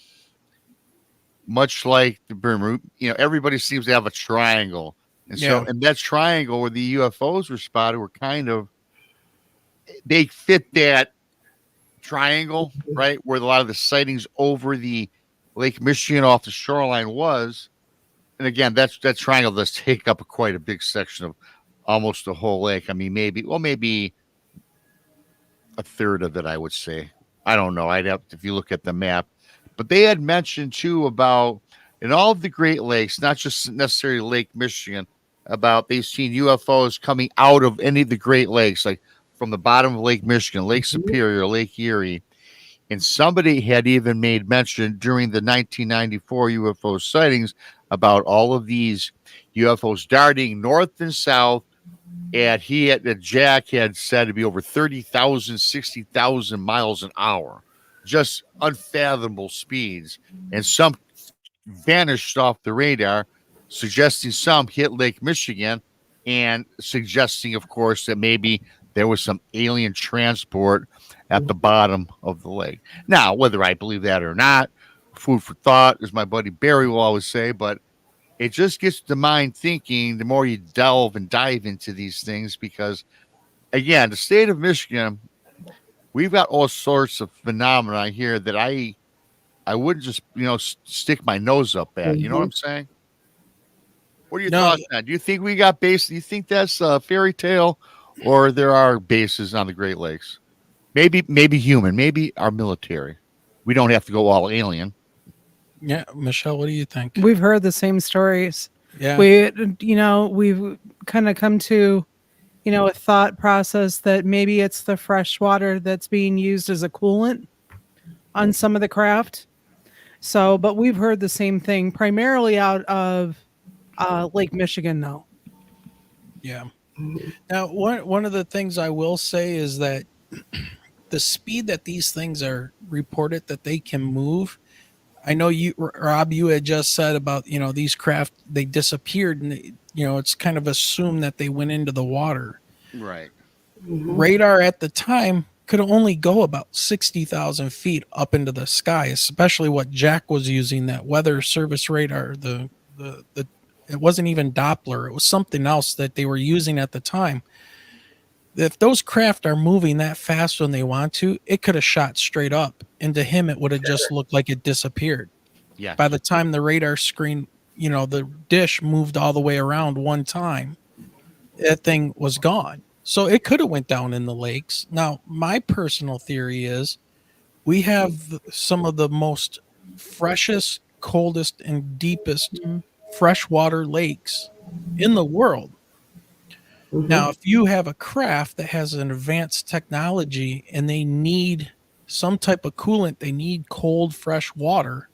Much like the Bermuda, everybody seems to have a triangle. And so, and that triangle where the UFOs were spotted were they fit that triangle, right? Where a lot of the sightings over the Lake Michigan off the shoreline was. And again, that triangle does take up quite a big section of almost the whole lake. I mean, maybe a third of it, I would say. I don't know. I'd have, if you look at the map. But they had mentioned too about in all of the Great Lakes, not just necessarily Lake Michigan, about they've seen UFOs coming out of any of the Great Lakes, like from the bottom of Lake Michigan, Lake Superior, Lake Erie. And somebody had even made mention during the 1994 UFO sightings about all of these UFOs darting north and south. And Jack had said to be over 30,000, 60,000 miles an hour, just unfathomable speeds. And some vanished off the radar, suggesting some hit Lake Michigan and suggesting, of course, that maybe there was some alien transport at the bottom of the lake. Now, whether I believe that or not, food for thought, as my buddy Barry will always say, but it just gets the mind thinking the more you delve and dive into these things, because again, the state of Michigan, we've got all sorts of phenomena here that I wouldn't just, stick my nose up at. You know what I'm saying? What are your No, thoughts on that? Do you think we got bases? Do you think that's a fairy tale, or there are bases on the Great Lakes? Maybe human, maybe our military. We don't have to go all alien. yeah, Michelle, what do you think? We've heard the same stories. Yeah. We've kind of come to, a thought process that maybe it's the fresh water that's being used as a coolant on some of the craft. So, but we've heard the same thing primarily out of Lake Michigan, though. Yeah. Now, one of the things I will say is that the speed that these things are reported that they can move. I know Rob, you had just said about, these craft, they disappeared and, it's kind of assumed that they went into the water. Right. Radar at the time could only go about 60,000 feet up into the sky, especially what Jack was using, that weather service radar. It wasn't even Doppler. It was something else that they were using at the time. If those craft are moving that fast when they want to, it could have shot straight up. And to him, it would have just looked like it disappeared. Yeah. By the time the radar screen, the dish moved all the way around one time, that thing was gone. So it could have went down in the lakes. Now, my personal theory is we have some of the most freshest, coldest, and deepest freshwater lakes in the world. Now, if you have a craft that has an advanced technology and they need some type of coolant, they need cold, fresh water,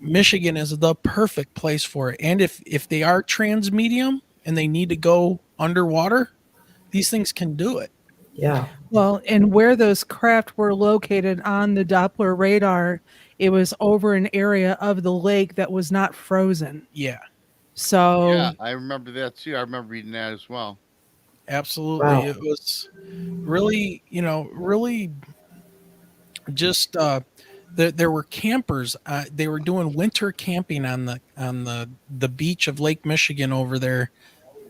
Michigan is the perfect place for it. And if they are transmedium and they need to go underwater, these things can do it. Yeah. Well, and where those craft were located on the Doppler radar, it was over an area of the lake that was not frozen. Yeah, So Yeah, I remember that too. I remember reading that as well. absolutely. Wow. It was really, really just there were campers. They were doing winter camping on the beach of Lake Michigan over there.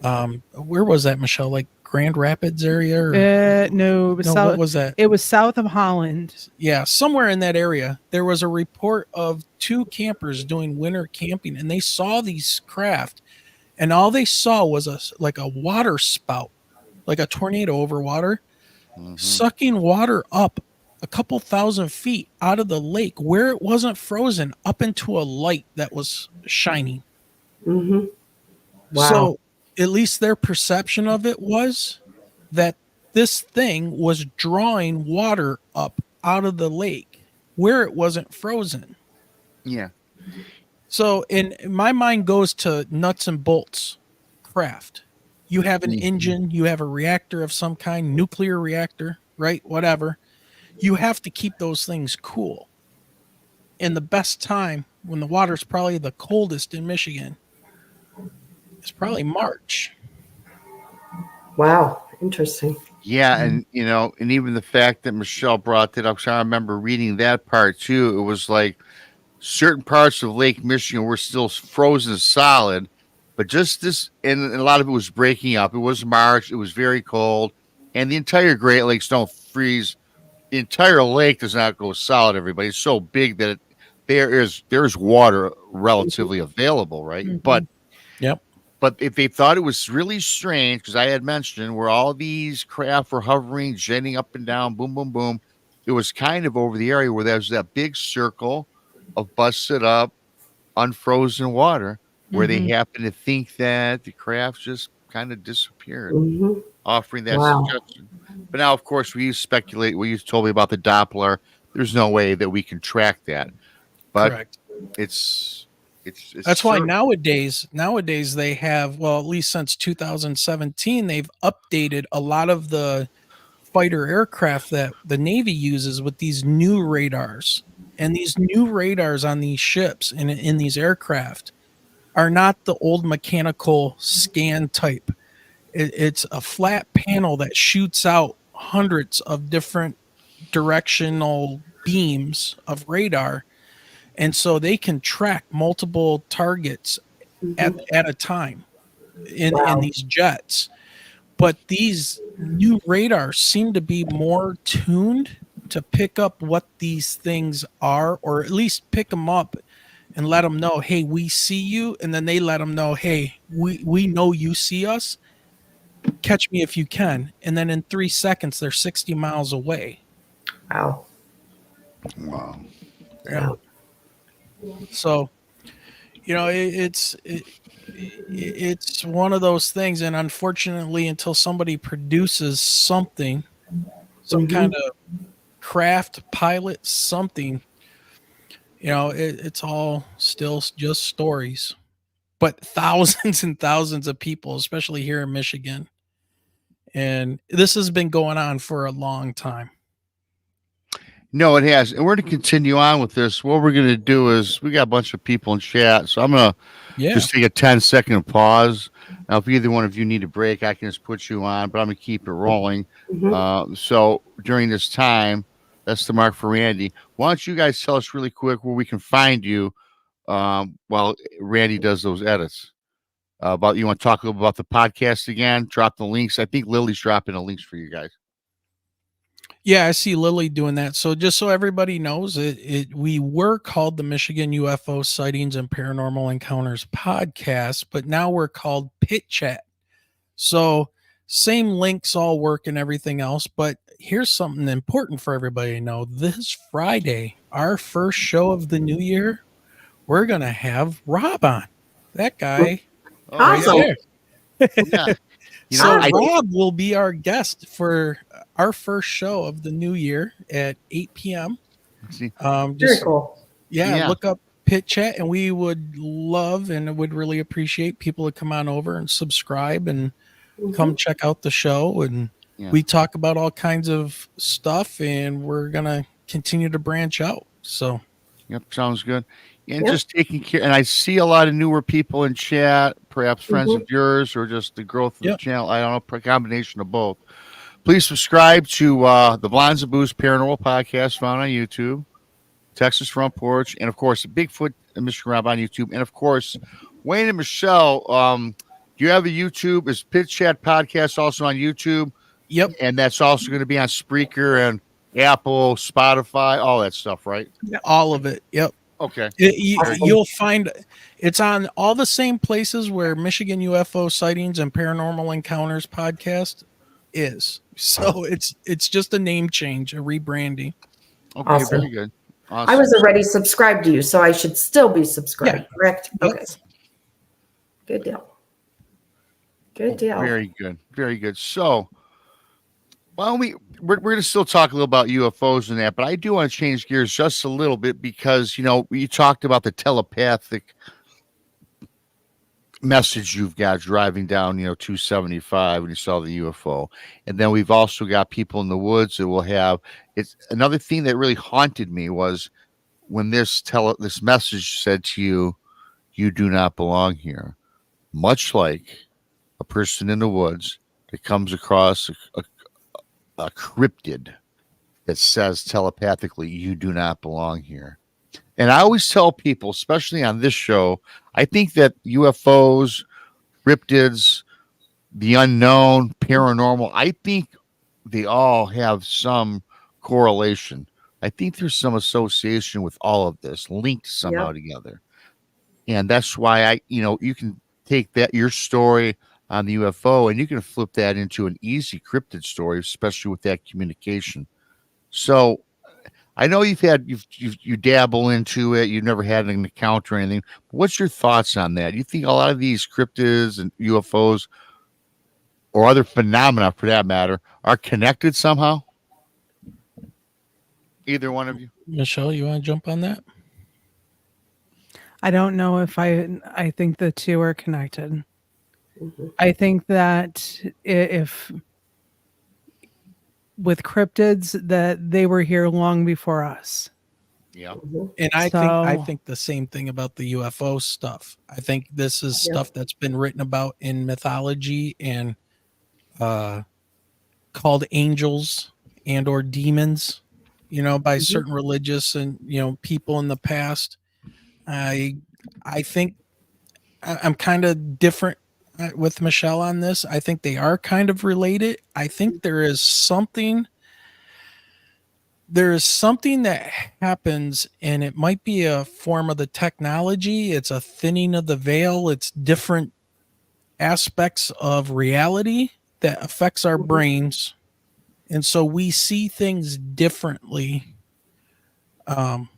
Where was that, Michelle? Like Grand Rapids area? Or, no, it was what was that? It was south of Holland. Yeah, somewhere in that area. There was a report of two campers doing winter camping, and they saw these craft, and all they saw was like a water spout, like a tornado over water, sucking water up a couple thousand feet out of the lake where it wasn't frozen up into a light that was shining. Mm-hmm. Wow. So at least their perception of it was that this thing was drawing water up out of the lake where it wasn't frozen. Yeah. So in my mind goes to nuts and bolts craft. You have an engine, you have a reactor of some kind, nuclear reactor, right? Whatever. You have to keep those things cool. And the best time when the water's probably the coldest in Michigan is probably March. Wow. Interesting. Yeah, and and even the fact that Michelle brought that up, 'cause I remember reading that part too. It was like certain parts of Lake Michigan were still frozen solid, but just this, and a lot of it was breaking up. It was March, it was very cold, and the entire Great Lakes don't freeze. The entire lake does not go solid, everybody. It's so big that there's water relatively available, right? But if they thought it was really strange, because I had mentioned where all these craft were hovering, jetting up and down, boom, boom, boom, it was kind of over the area where there's that big circle of busted up, unfrozen water, where they happen to think that the craft just kind of disappeared, offering that suggestion. But now, of course, we speculate. What you told me about the Doppler, there's no way that we can track that. But Correct. it's That's why certain. nowadays they have, well, at least since 2017, they've updated a lot of the fighter aircraft that the Navy uses with these new radars. And these new radars on these ships and in these aircraft are not the old mechanical scan type. It's a flat panel that shoots out hundreds of different directional beams of radar, and so they can track multiple targets Mhm. at a time in Wow. these jets. But these new radars seem to be more tuned to pick up what these things are, or at least pick them up and let them know, hey, we see you. And then they let them know, hey, we know you see us. Catch me if you can. And then in 3 seconds, they're 60 miles away. Wow. Wow. Yeah. So, it's one of those things. And unfortunately, until somebody produces something, some kind of craft pilot, something, it's all still just stories. But thousands and thousands of people, especially here in Michigan. And this has been going on for a long time. No, it has. And we're going to continue on with this. What we're going to do is we got a bunch of people in chat. So I'm going to just take a 10-second pause. Now, if either one of you need a break, I can just put you on, but I'm going to keep it rolling. So during this time, that's the mark for Randy. Why don't you guys tell us really quick where we can find you while Randy does those edits? You want to talk a little about the podcast again? Drop the links. I think Lily's dropping the links for you guys. Yeah, I see Lily doing that. So just so everybody knows, we were called the Michigan UFO Sightings and Paranormal Encounters podcast, but now we're called Pit Chat. So same links all work and everything else, but here's something important for everybody to know. This Friday, our first show of the new year, we're going to have Rob on. That guy right there. Yeah. So Rob will be our guest for our first show of the new year at 8 p.m. Very cool. Yeah, look up Pit Chat, and we would love and would really appreciate people to come on over and subscribe and come check out the show. And we talk about all kinds of stuff, and we're going to continue to branch out. So, sounds good. And just taking care. And I see a lot of newer people in chat, perhaps friends of yours, or just the growth of the channel. I don't know, a combination of both. Please subscribe to the Blondes and Booze Paranormal podcast found on YouTube, Texas Front Porch, and of course, Bigfoot and Mr. Rob on YouTube. And of course, Wayne and Michelle, do you have a YouTube? Is Pit Chat Podcast also on YouTube? Yep. And that's also going to be on Spreaker and Apple, Spotify, all that stuff, right? All of it. Yep. Okay. You'll find it's on all the same places where Michigan UFO Sightings and Paranormal Encounters podcast is. So it's just a name change, a rebranding. Okay, very good. Awesome. I was already subscribed to you, so I should still be subscribed, correct? Okay. Good deal. Good deal. Very good. Very good. So, we're going to still talk a little about UFOs and that, but I do want to change gears just a little bit because, you talked about the telepathic message you've got driving down, 275 when you saw the UFO. And then we've also got people in the woods that will have, it's another thing that really haunted me was when this message said to you, you do not belong here. Much like a person in the woods that comes across a cryptid that says telepathically, you do not belong here. And I always tell people, especially on this show, I think that UFOs, cryptids, the unknown, paranormal, I think they all have some correlation. I think there's some association with all of this linked somehow together. And that's why you can take your story on the UFO and you can flip that into an easy cryptid story, especially with that communication. So I know you dabble into it. You've never had an encounter or anything. But what's your thoughts on that? You think a lot of these cryptids and UFOs or other phenomena for that matter are connected somehow? Either one of you? Michelle, you want to jump on that? I don't know if I think the two are connected. Mhm. I think that if with cryptids that they were here long before us. Yeah. Mhm. And I So- think the same thing about the UFO stuff. I think this is Yeah. stuff that's been written about in mythology and called angels and or demons, by Mhm. certain religious and people in the past. I I think I'm kind of different with Michelle on this. I think they are kind of related. I think there is something that happens, and it might be a form of the technology. It's a thinning of the veil. It's different aspects of reality that affects our Mhm. brains. And so we see things differently. Um,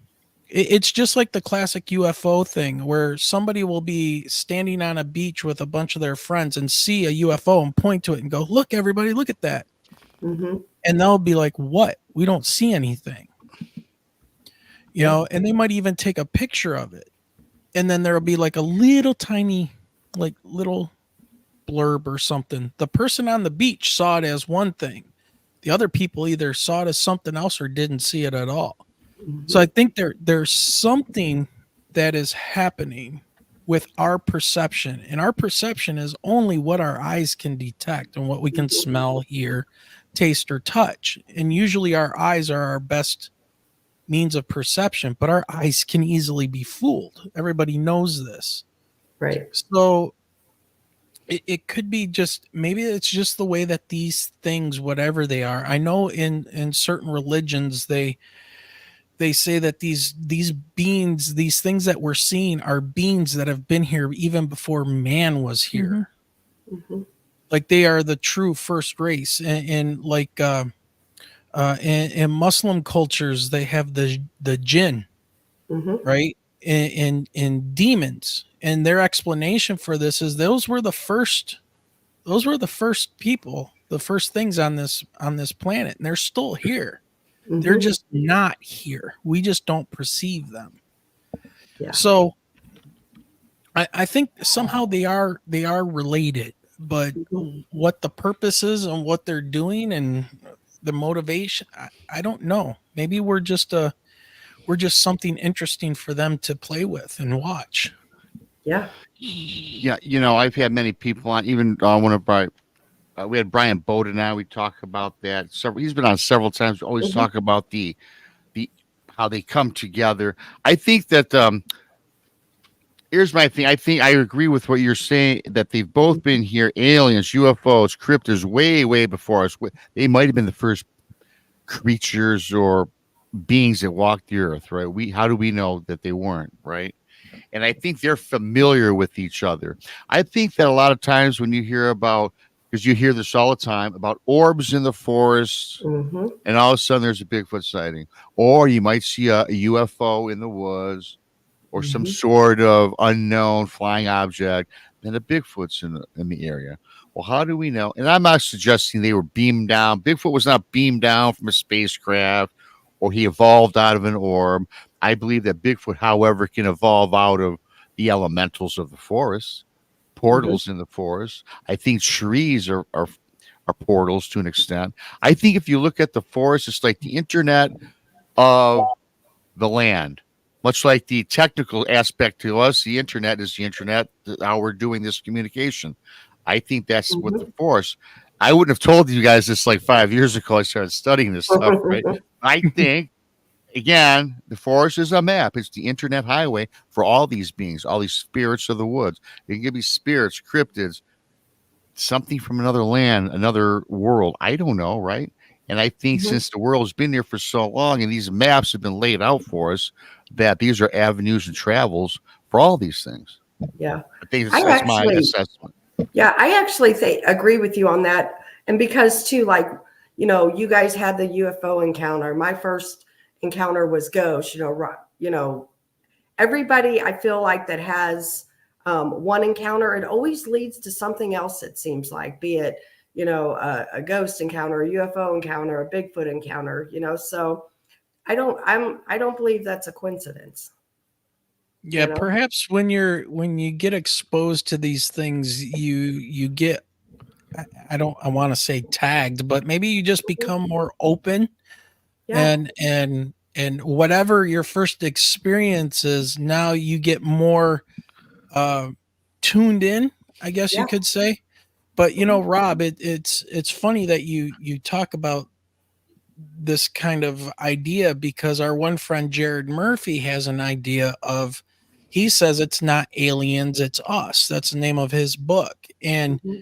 it's just like the classic UFO thing where somebody will be standing on a beach with a bunch of their friends and see a UFO and point to it and go, "Look, everybody, look at that." Mhm. And they'll be like, "What? We don't see anything." Yeah. And they might even take a picture of it. And then there'll be like a little tiny, like little blurb or something. The person on the beach saw it as one thing. The other people either saw it as something else or didn't see it at all. So I Mhm. think there's something that is happening with our perception. And our perception is only what our eyes can detect and what we can Mhm. smell, hear, taste, or touch. And usually our eyes are our best means of perception, but our eyes can easily be fooled. Everybody knows this. Right. So it could be just maybe it's just the way that these things, whatever they are. I know in certain religions they say that these beings, these things that we're seeing are beings that have been here even before man was here. Mhm. Like they are the true first race. And like in Muslim cultures, they have the jinn, Mhm. right? In demons. And their explanation for this is those were the first people, the first things on this planet, and they're still here. They're Mhm. just not here. We just don't perceive them. Yeah. So I think somehow they are related, but Mhm. what the purpose is and what they're doing and the motivation, I don't know. Maybe we're just something interesting for them to play with and watch. Yeah. Yeah, I've had many people on, even one of our, we had Brian Bowden on. We talk about that. Several, he's been on several times. We always Mhm. talk about the how they come together. I think that here's my thing. I think I agree with what you're saying that they've both been here. Aliens, UFOs, cryptids, way before us. They might have been the first creatures or beings that walked the earth, right? How do we know that they weren't, right? And I think they're familiar with each other. I think that a lot of times when you hear about, because you hear this all the time about orbs in the forest, Mhm. and all of a sudden there's a Bigfoot sighting, or you might see a UFO in the woods, or some Mhm. sort of unknown flying object, then a Bigfoot's in the area. Well, how do we know? And I'm not suggesting they were beamed down. Bigfoot was not beamed down from a spacecraft, or he evolved out of an orb. I believe that Bigfoot, however, can evolve out of the elementals of the forest, Mhm. portals in the forest. I think trees are portals to an extent. I think if you look at the forest, it's like the internet of the land. Much like the technical aspect to us, the internet is the internet, how we're doing this communication. I think that's what the Mhm. force. I wouldn't have told you guys this like 5 years ago. I started studying this stuff, right? I think, again, the forest is a map. It's the internet highway for all these beings, all these spirits of the woods. It can be spirits, cryptids, something from another land, another world. I don't know, right? And I think Mhm. since the world's been there for so long and these maps have been laid out for us, that these are avenues and travels for all these things. Yeah. I think I that's my actually, assessment. yeah, I actually agree with you on that. And because too, like, you guys had the UFO encounter. My first encounter was ghost, everybody I feel like that has one encounter, it always leads to something else, it seems like, be it, a ghost encounter, a UFO encounter, a Bigfoot encounter, so I don't believe that's a coincidence. Yeah, You know? perhaps when you get exposed to these things, you get, I want to say tagged, but maybe you just become more open, Yeah. and whatever your first experience is, now you get more uh tuned in, I guess you Yeah. could say. But Rob, it's funny that you talk about this kind of idea, because our one friend Jared Murphy has an idea of, he says it's not aliens, it's us. That's the name of his book. And Mhm.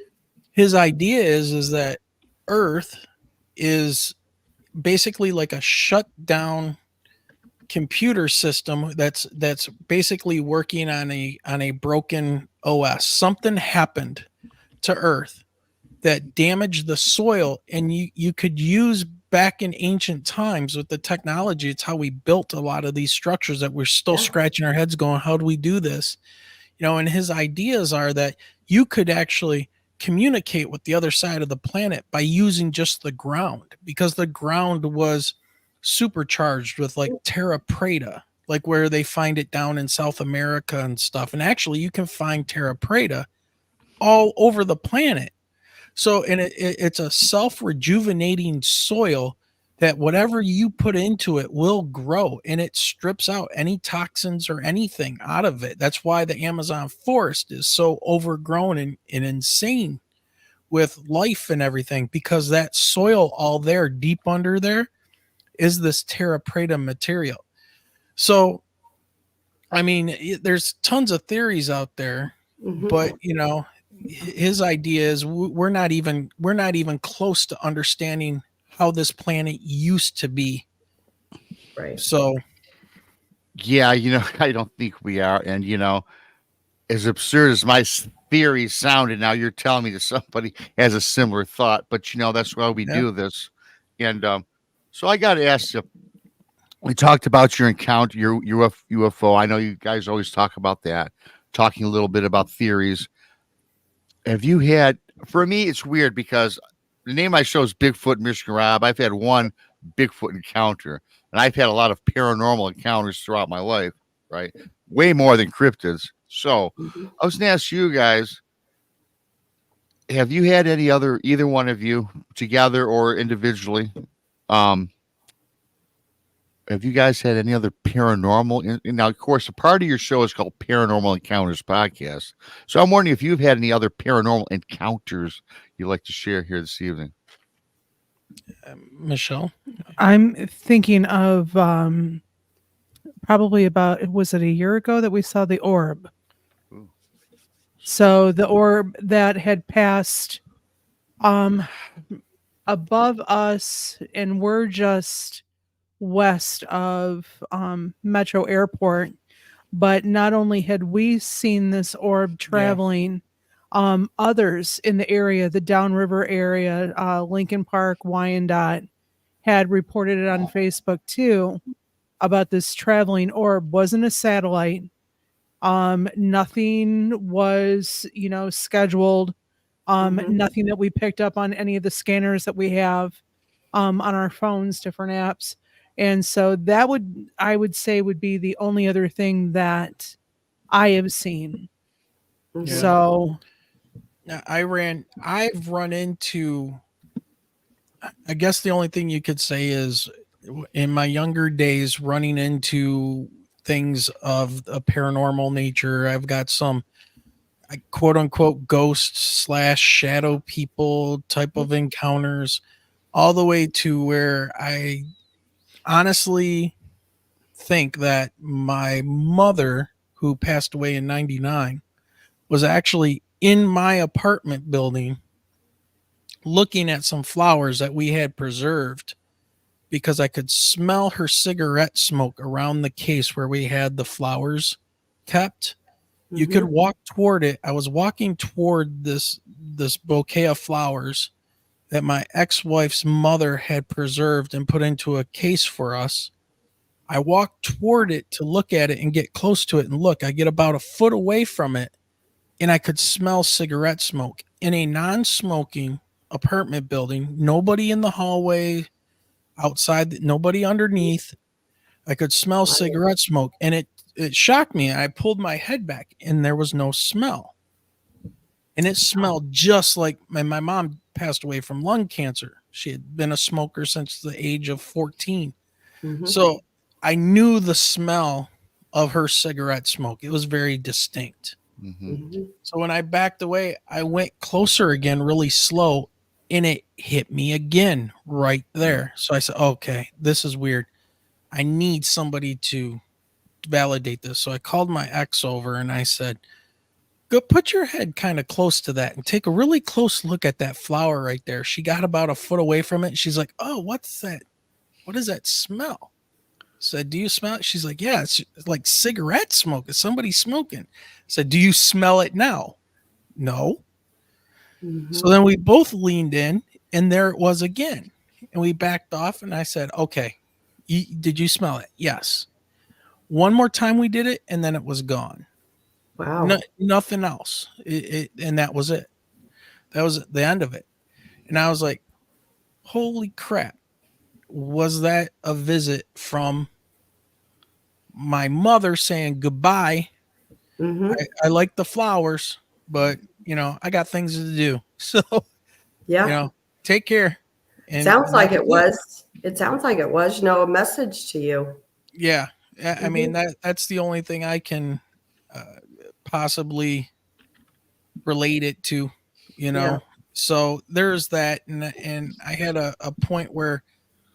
his idea is that Earth is basically like a shut down computer system that's basically working on a broken OS. Something happened to Earth that damaged the soil, and you could use back in ancient times with the technology. It's how we built a lot of these structures that we're still Yeah. scratching our heads going, how do we do this? And his ideas are that you could actually communicate with the other side of the planet by using just the ground, because the ground was supercharged with like terra preta, like where they find it down in South America and stuff. And actually you can find terra preta all over the planet. So, and it's a self-rejuvenating soil that whatever you put into it will grow, and it strips out any toxins or anything out of it. That's why the Amazon forest is so overgrown and insane with life and everything, because that soil all there deep under there is this terra preta material. So, I mean, there's tons of theories out there, Mhm. but his idea is we're not even close to understanding how this planet used to be. Right. So Yeah, I don't think we are. And as absurd as my theory sounded, now you're telling me that somebody has a similar thought. But that's why we yeah, do this. And so I got to ask you. We talked about your encounter, your UFO. I know you guys always talk about that. Talking a little bit about theories. Have you had? For me, it's weird because the name of my show is Bigfoot Michigan Rob. I've had one Bigfoot encounter, and I've had a lot of paranormal encounters throughout my life. Right, way more than cryptids. So Mhm. I was going to ask you guys: have you had any other, either one of you, together or individually? Um, have you guys had any other paranormal? Now, of course, a part of your show is called Paranormal Encounters Podcast. So I'm wondering if you've had any other paranormal encounters you'd like to share here this evening. Michelle. I'm thinking of probably about, was it a year ago that we saw the orb? Ooh. So the orb that had passed um above us, and we're just west of Metro Airport. But not only had we seen this orb traveling, others in the area, the downriver area, Lincoln Park, Wyandotte, had reported it on Facebook too, about this traveling orb. Wasn't a satellite. Nothing was, scheduled. Mhm. Nothing that we picked up on any of the scanners that we have on our phones, different apps. And so that I would say would be the only other thing that I have seen. Mhm. Yeah. So Now, I've run into, I guess the only thing you could say is in my younger days, running into things of a paranormal nature. I've got some quote unquote ghosts slash shadow people type of encounters, all the way to where I honestly think that my mother, who passed away in 99, was actually in my apartment building looking at some flowers that we had preserved, because I could smell her cigarette smoke around the case where we had the flowers kept. You could Mhm. walk toward it. I was walking toward this bouquet of flowers that my ex-wife's mother had preserved and put into a case for us. I walked toward it to look at it and get close to it and look. I get about a foot away from it, and I could smell cigarette smoke in a non-smoking apartment building. Nobody in the hallway, outside, nobody underneath. I could smell cigarette smoke, and it shocked me. I pulled my head back, and there was no smell. And it smelled just like my mom passed away from lung cancer. She had been a smoker since the age of 14. Mhm. So I knew the smell of her cigarette smoke. It was very distinct. Mm-hmm. Mhm. So when I backed away, I went closer again, really slow, and it hit me again right there. So I said, okay, this is weird. I need somebody to validate this. So I called my ex over and I said, go put your head kind of close to that and take a really close look at that flower right there. She got about a foot away from it. She's like, oh, what's that? What does that smell? I said, do you smell it? She's like, yeah, it's like cigarette smoke. Is somebody smoking? I said, do you smell it now? No. Mhm. So then we both leaned in and there it was again. And we backed off and I said, okay, did you smell it? Yes. One more time we did it and then it was gone. Wow. Nothing else. And that was it. That was the end of it. And I was like, holy crap. Was that a visit from my mother saying goodbye? Mhm. I like the flowers, but I got things to do. So, Yeah. take care. And Sounds like that it was. It sounds like it was, a message to you. Yeah. I mean, Mhm. that's the only thing I can possibly relate it to, you Yeah. know. So there's that, and I had a point where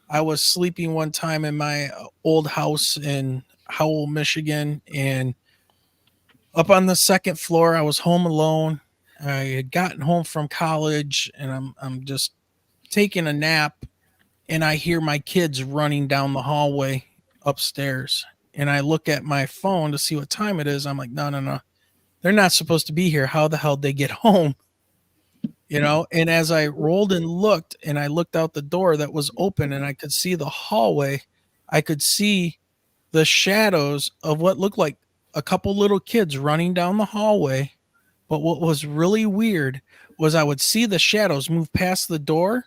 I was sleeping one time in my old house in Howell, Michigan, and up on the second floor, I was home alone. I had gotten home from college, and I'm just taking a nap, and I hear my kids running down the hallway upstairs, and I look at my phone to see what time it is. I'm like, no, no, no, they're not supposed to be here. How the hell did they get home? And as I rolled and I looked out the door that was open and I could see the hallway, I could see the shadows of what looked like a couple little kids running down the hallway. But what was really weird was I would see the shadows move past the door.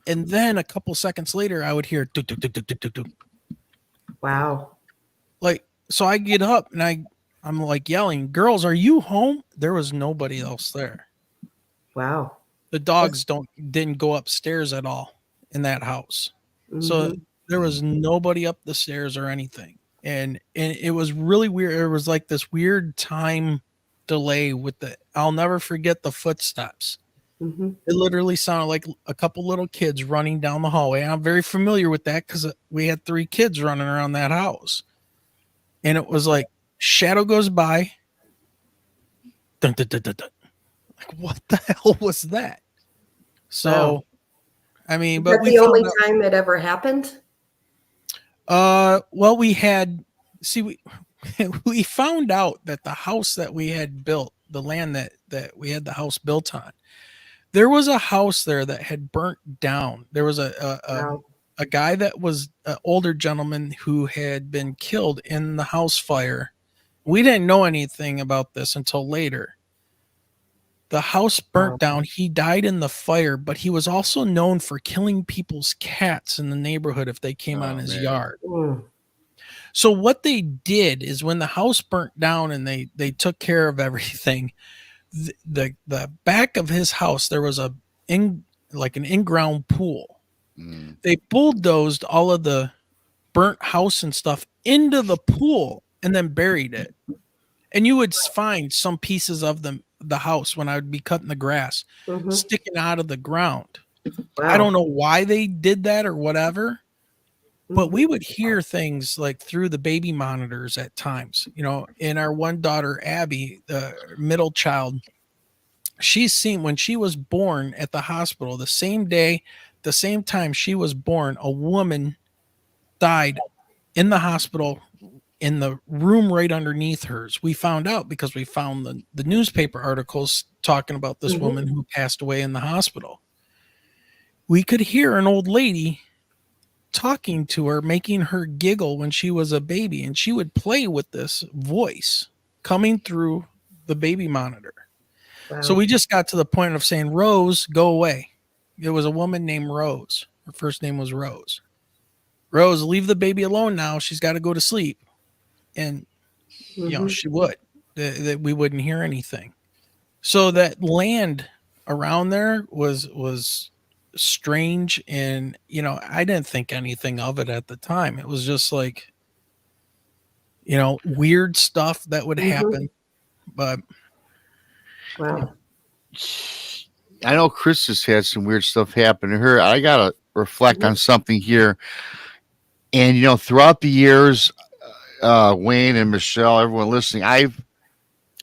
And then a couple seconds later, I would hear duk, duk, duk, duk, duk, duk, duk. Wow. Like, so I get up and I'm like yelling, girls, are you home? There was nobody else there. Wow. The dogs didn't go upstairs at all in that house. So Mhm. there was nobody up the stairs or anything. And it was really weird. It was like this weird time delay with I'll never forget the footsteps. Mhm. It literally sounded like a couple little kids running down the hallway. And I'm very familiar with that because we had 3 kids running around that house. And it was like shadow goes by. Dun, dun, dun, dun, dun. Like, what the hell was that? So, Wow. I mean, Is but that we the only found out. time it ever happened? Well, we we found out that the house that we had built, the land that we had the house built on, there was a house there that had burnt down. There was Wow. a guy that was an older gentleman who had been killed in the house fire. We didn't know anything about this until later. The house burnt Wow. down. He died in the fire, but he was also known for killing people's cats in the neighborhood if they came on Oh, his man. yard. Mm. So what they did is when the house burnt down and they took care of everything, the back of his house there was like an in-ground pool. Mm. They bulldozed all of the burnt house and stuff into the pool and then buried it. And you would find some pieces of the house when I would be cutting the grass Mhm. sticking out of the ground. I don't Wow. know why they did that or whatever, but Mhm. we would hear things like through the baby monitors at times. And our one daughter, Abby, the middle child, she's seen when she was born at the hospital the same day, the same time she was born, a woman died in the hospital in the room right underneath hers. We found out because we found the newspaper articles talking about this Mhm. woman who passed away in the hospital. We could hear an old lady talking to her, making her giggle when she was a baby, and she would play with this voice coming through the baby monitor. So Wow. we just got to the point of saying, Rose, go away. It was a woman named Rose. Her first name was Rose. Rose, leave the baby alone now. She's got to go to sleep. And, Mhm. she would. That we wouldn't hear anything. So that land around there was strange. And, I didn't think anything of it at the time. It was just like, weird stuff that would Mhm. happen. But Wow. I know Chris has had some weird stuff happen to her. I gotta reflect on something here. And throughout the years, Wayne and Michelle, everyone listening,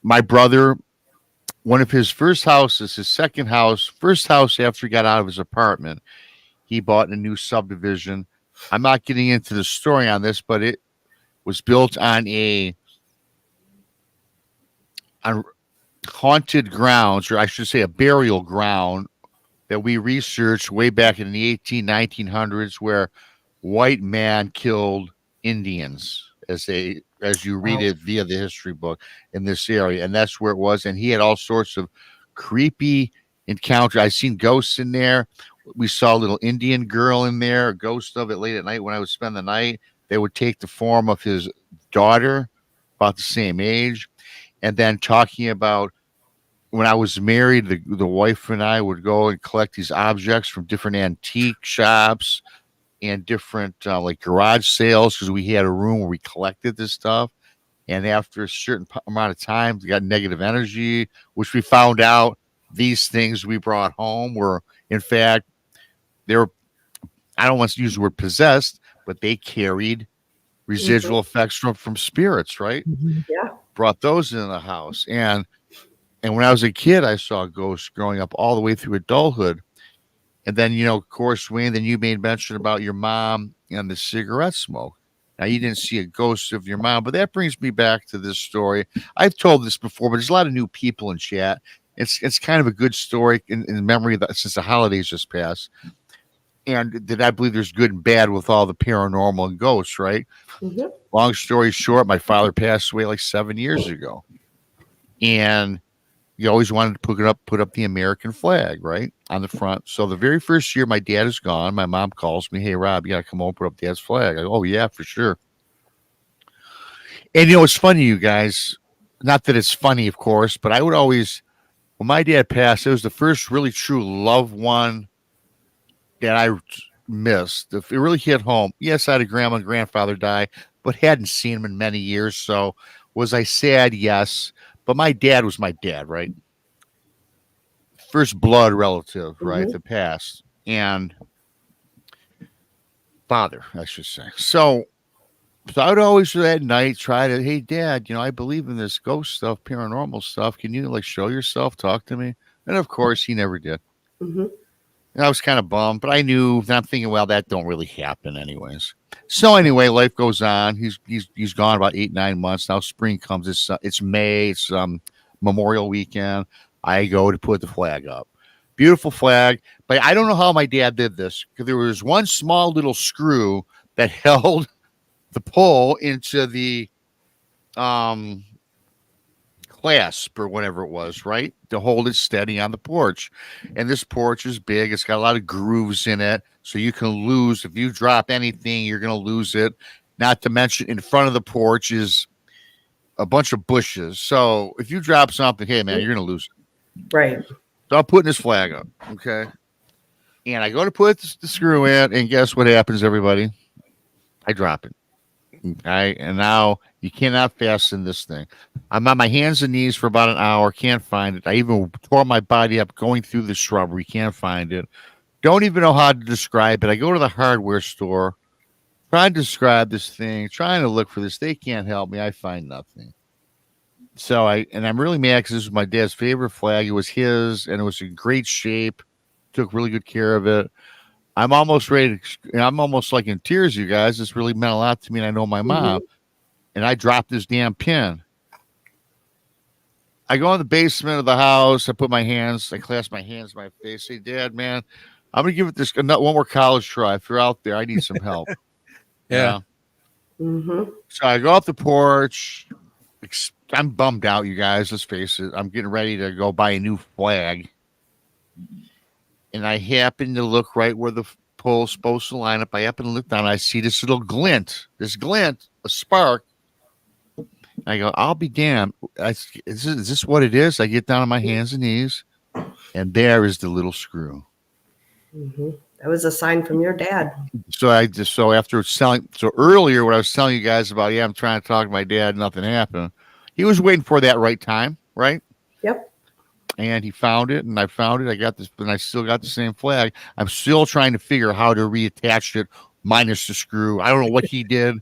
my brother, one of his first houses, his first house after he got out of his apartment, he bought in a new subdivision. I'm not getting into the story on this, but it was built on haunted grounds, or I should say a burial ground that we researched way back in the 1900s, where white man killed Indians as you read it via the history book in this area. And that's where it was. And he had all sorts of creepy encounters. I seen ghosts in there. We saw a little Indian girl in there, a ghost of it late at night when I would spend the night. They would take the form of his daughter, about the same age. And then talking about when I was married, the wife and I would go and collect these objects from different antique shops and different like garage sales, because we had a room where we collected this stuff. And after a certain amount of time, we got negative energy, which we found out these things we brought home were, in fact, I don't want to use the word possessed, but they carried residual effects from spirits, right? Yeah. Brought those into the house. And when I was a kid, I saw ghosts growing up all the way through adulthood. And then, of course, Wayne, then you made mention about your mom and the cigarette smoke. Now, you didn't see a ghost of your mom, but that brings me back to this story. I've told this before, but there's a lot of new people in chat. It's kind of a good story in memory that since the holidays just passed. And that I believe there's good and bad with all the paranormal and ghosts, right? Mhm. Long story short, my father passed away like 7 years ago. And you always wanted to put up the American flag, right, on the front. So the very first year my dad is gone, my mom calls me, "Hey, Rob, you got to come over, put up Dad's flag." I go, "Oh, yeah, for sure." And, it's funny, you guys, not that it's funny, of course, but I would always, when my dad passed, it was the first really true loved one that I missed. If it really hit home, yes, I had a grandma and grandfather die, but hadn't seen him in many years. So was I sad? Yes. But my dad was my dad, right? First blood relative, right? The past. And father, I should say. So I would always at night try to, "Hey, Dad, I believe in this ghost stuff, paranormal stuff. Can you show yourself, talk to me?" And of course, he never did. Mhm. And I was kind of bummed, but I knew. I'm thinking, well, that don't really happen, anyways. So anyway, life goes on. He's gone about 8-9 months now. Spring comes. It's May. It's Memorial Weekend. I go to put the flag up. Beautiful flag, but I don't know how my dad did this, because there was one small little screw that held the pole into the clasp or whatever it was, right, to hold it steady on the porch. And this porch is big. It's got a lot of grooves in it, so you can lose. If you drop anything, you're going to lose it. Not to mention, in front of the porch is a bunch of bushes. So if you drop something, hey, man, you're going to lose it. Right. So I'm putting this flag up, okay? And I go to put the screw in, and guess what happens, everybody? I drop it. And now you cannot fasten this thing. I'm on my hands and knees for about an hour. Can't find it. I even tore my body up going through the shrubbery. Can't find it. Don't even know how to describe it. I go to the hardware store, trying to describe this thing, trying to look for this. They can't help me. I find nothing. So I'm really mad because this was my dad's favorite flag. It was his, and it was in great shape. Took really good care of it. I'm almost ready to, I'm almost like in tears, you guys. This really meant a lot to me, and I know my mom. And I dropped this damn pin. I go in the basement of the house. I clasp my hands to my face. Say, "Dad, man, I'm going to give it one more college try. If you're out there, I need some help." Yeah. So I go off the porch. I'm bummed out, you guys. Let's face it. I'm getting ready to go buy a new flag. And I happen to look right where the pole's supposed to line up. I happen to look down. I see this little glint, a spark. I go, I'll be damned. Is this what it is? I get down on my hands and knees, and there is the little screw. Mm-hmm. That was a sign from your dad. So earlier when I was telling you guys about, I'm trying to talk to my dad, nothing happened. He was waiting for that right time, right? Yep. And he found it, and I found it. I got this, and I still got the same flag. I'm still trying to figure out how to reattach it, minus the screw. I don't know what he did.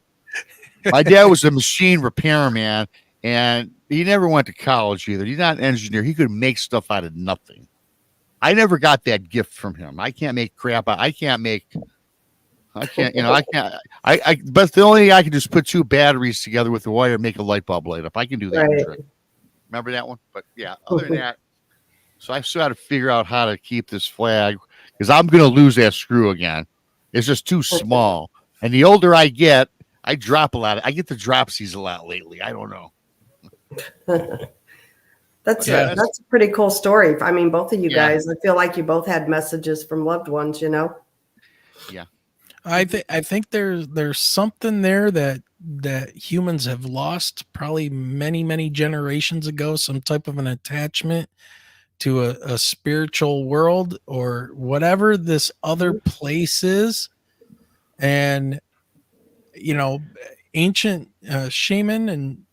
My dad was a machine repairman, and he never went to college either. He's not an engineer. He could make stuff out of nothing. I never got that gift from him. I can't make crap. But the only thing I can just put two batteries together with the wire and make a light bulb light up. I can do that. Right. Trick. Remember that one? But yeah, other than that, so I still got to figure out how to keep this flag because I'm going to lose that screw again. It's just too small. And the older I get, I drop a lot. I get the dropsies a lot lately. I don't know. That's a pretty cool story. I mean, both of you guys, I feel like you both had messages from loved ones, you know? Yeah. I think there's something there that humans have lost probably many generations ago, some type of an attachment to a spiritual world or whatever this other place is. And ancient shaman and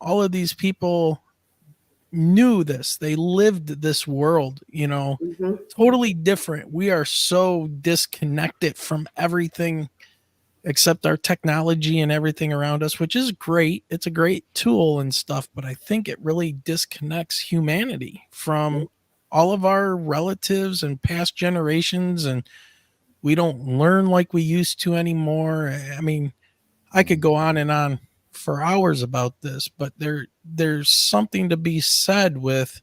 all of these people knew this. They lived this world, totally different. We are so disconnected from everything except our technology and everything around us, which is great. It's a great tool and stuff, but I think it really disconnects humanity from all of our relatives and past generations, and we don't learn like we used to anymore. I mean, I could go on and on for hours about this, but there's something to be said with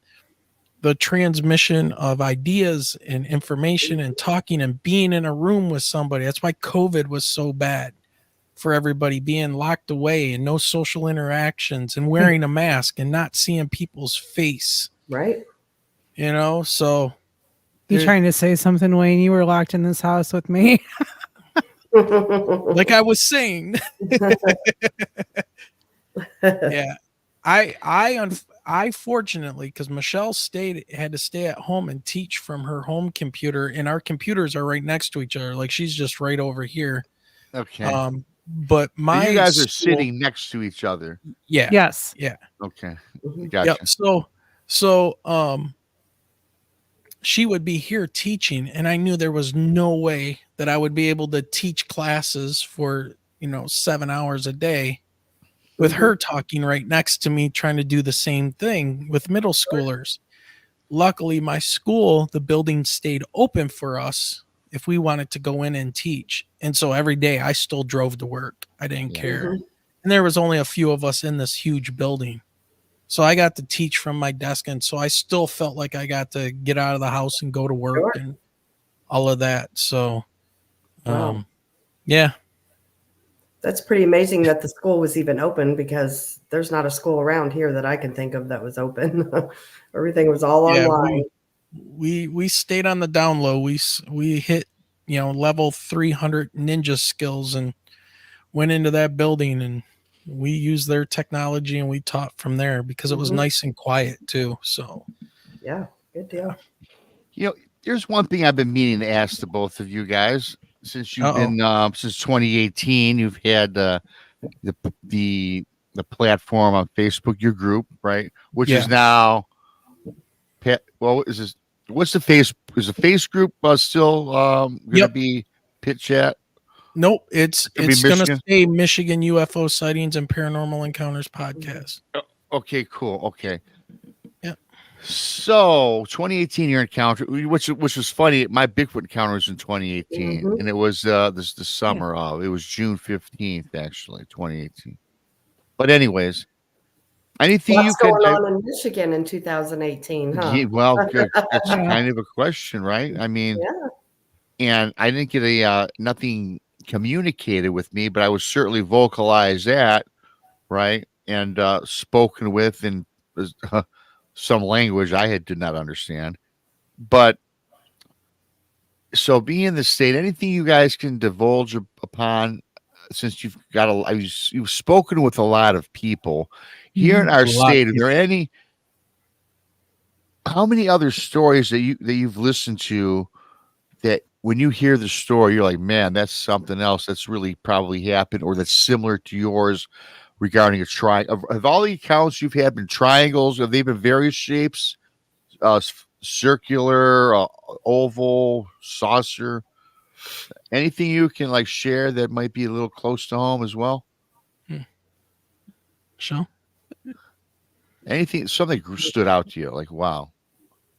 the transmission of ideas and information and talking and being in a room with somebody. That's why COVID was so bad for everybody, being locked away and no social interactions and wearing a mask and not seeing people's face. Right. So You trying to say something, Wayne? You were locked in this house with me. like I was saying. Yeah. I fortunately, because Michelle had to stay at home and teach from her home computer, and our computers are right next to each other. Like she's just right over here. Okay. But you guys are sitting next to each other. Yeah. Yes. Yeah. Okay. Gotcha. Yep. So she would be here teaching, and I knew there was no way that I would be able to teach classes for 7 hours a day with her talking right next to me, trying to do the same thing with middle schoolers. Luckily, my school, the building stayed open for us if we wanted to go in and teach. And so every day I still drove to work. I didn't care. And there was only a few of us in this huge building. So I got to teach from my desk. And so I still felt like I got to get out of the house and go to work and all of that. So, yeah. That's pretty amazing that the school was even open, because there's not a school around here that I can think of that was open. Everything was all online. We stayed on the down low. We hit, level 300 ninja skills and went into that building, and we used their technology and we taught from there because it was nice and quiet too. So yeah, good deal. There's one thing I've been meaning to ask the both of you guys. Since you've been since 2018, you've had the platform on Facebook, your group, right? Which is now, is this? What's the face? Is the face group still going to be Pit Chat? Nope, it's going to stay Michigan UFO Sightings and Paranormal Encounters podcast. Okay, cool. Okay. Yeah. So 2018 your encounter, which was funny. My Bigfoot encounter was in 2018, and it was the summer of. It was June 15th, actually, 2018. But anyways, anything What's you could going on in Michigan in 2018? Huh? Yeah, well, that's kind of a question, right? I mean, and I didn't get nothing communicated with me, but I was certainly vocalized that, right, and spoken with in some language I did not understand. But So being in the state, anything you guys can divulge upon, since you've got you've spoken with a lot of people here in Mhm. our A lot of state, are there any, how many other stories that you've listened to that when you hear the story, you're like, man, that's something else that's really probably happened or that's similar to yours regarding a triangle? Have all the accounts you've had been triangles? Have they been various shapes? Circular, oval, saucer? Anything you can like share that might be a little close to home as well? So, Anything, something stood out to you, like wow,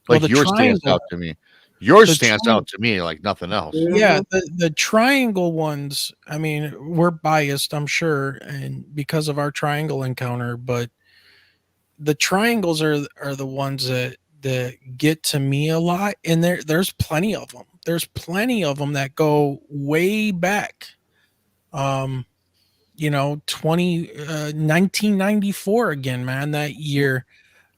well, like the yours stands triangle, out to me. Yours the stands tri- out to me like nothing else. yeah, Mhm. the triangle ones. I mean, we're biased, I'm sure, and because of our triangle encounter, but the triangles are the ones that get to me a lot, and there's plenty of them. There's plenty of them that go way back. Um, 1994 again, man, that year.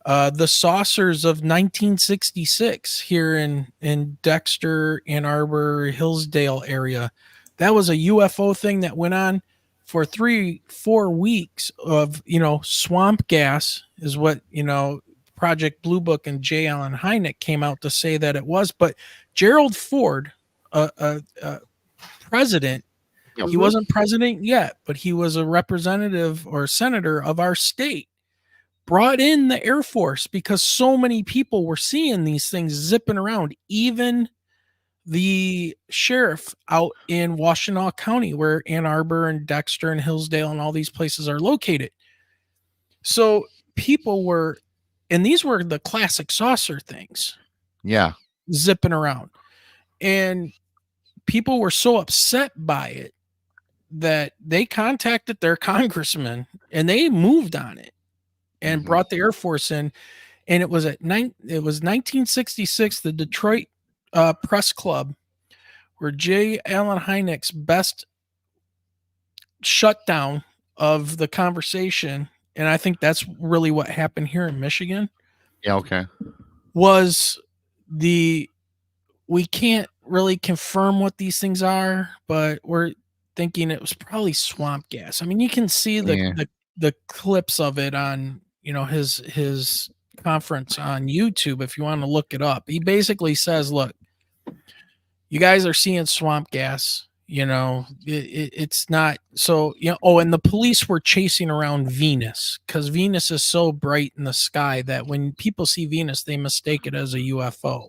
The saucers of 1966 here in Dexter, Ann Arbor, Hillsdale area. That was a UFO thing that went on for 3-4 weeks of, swamp gas is what, Project Blue Book and J. Allen Hynek came out to say that it was. But Gerald Ford, a president, he Mhm. wasn't president yet, but he was a representative or senator of our state, brought in the Air Force because so many people were seeing these things zipping around. Even the sheriff out in Washtenaw County, where Ann Arbor and Dexter and Hillsdale and all these places are located. So people were, and these were the classic saucer things Yeah. zipping around. And people were so upset by it that they contacted their congressman and they moved on it and Mhm. brought the Air Force in. And it was 1966, the Detroit Press Club, where J. Allen Hynek's best shutdown of the conversation, and I think that's really what happened here in Michigan, Yeah. Okay. was the we can't really confirm what these things are, but we're thinking it was probably swamp gas. I mean, you can see Yeah. the clips of it on, his conference on YouTube if you want to look it up. He basically says, "Look, you guys are seeing swamp gas. It's not so, oh, and the police were chasing around Venus because Venus is so bright in the sky that when people see Venus, they mistake it as a UFO.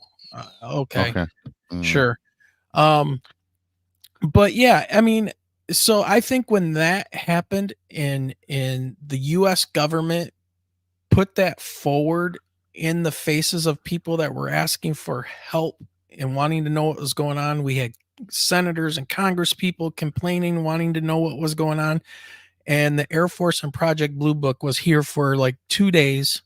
Okay, Okay. Mm. sure. Um, but yeah, I mean, so I think when that happened in the US government put that forward in the faces of people that were asking for help and wanting to know what was going on. We had senators and congress people complaining, wanting to know what was going on. And the Air Force and Project Blue Book was here for like 2 days.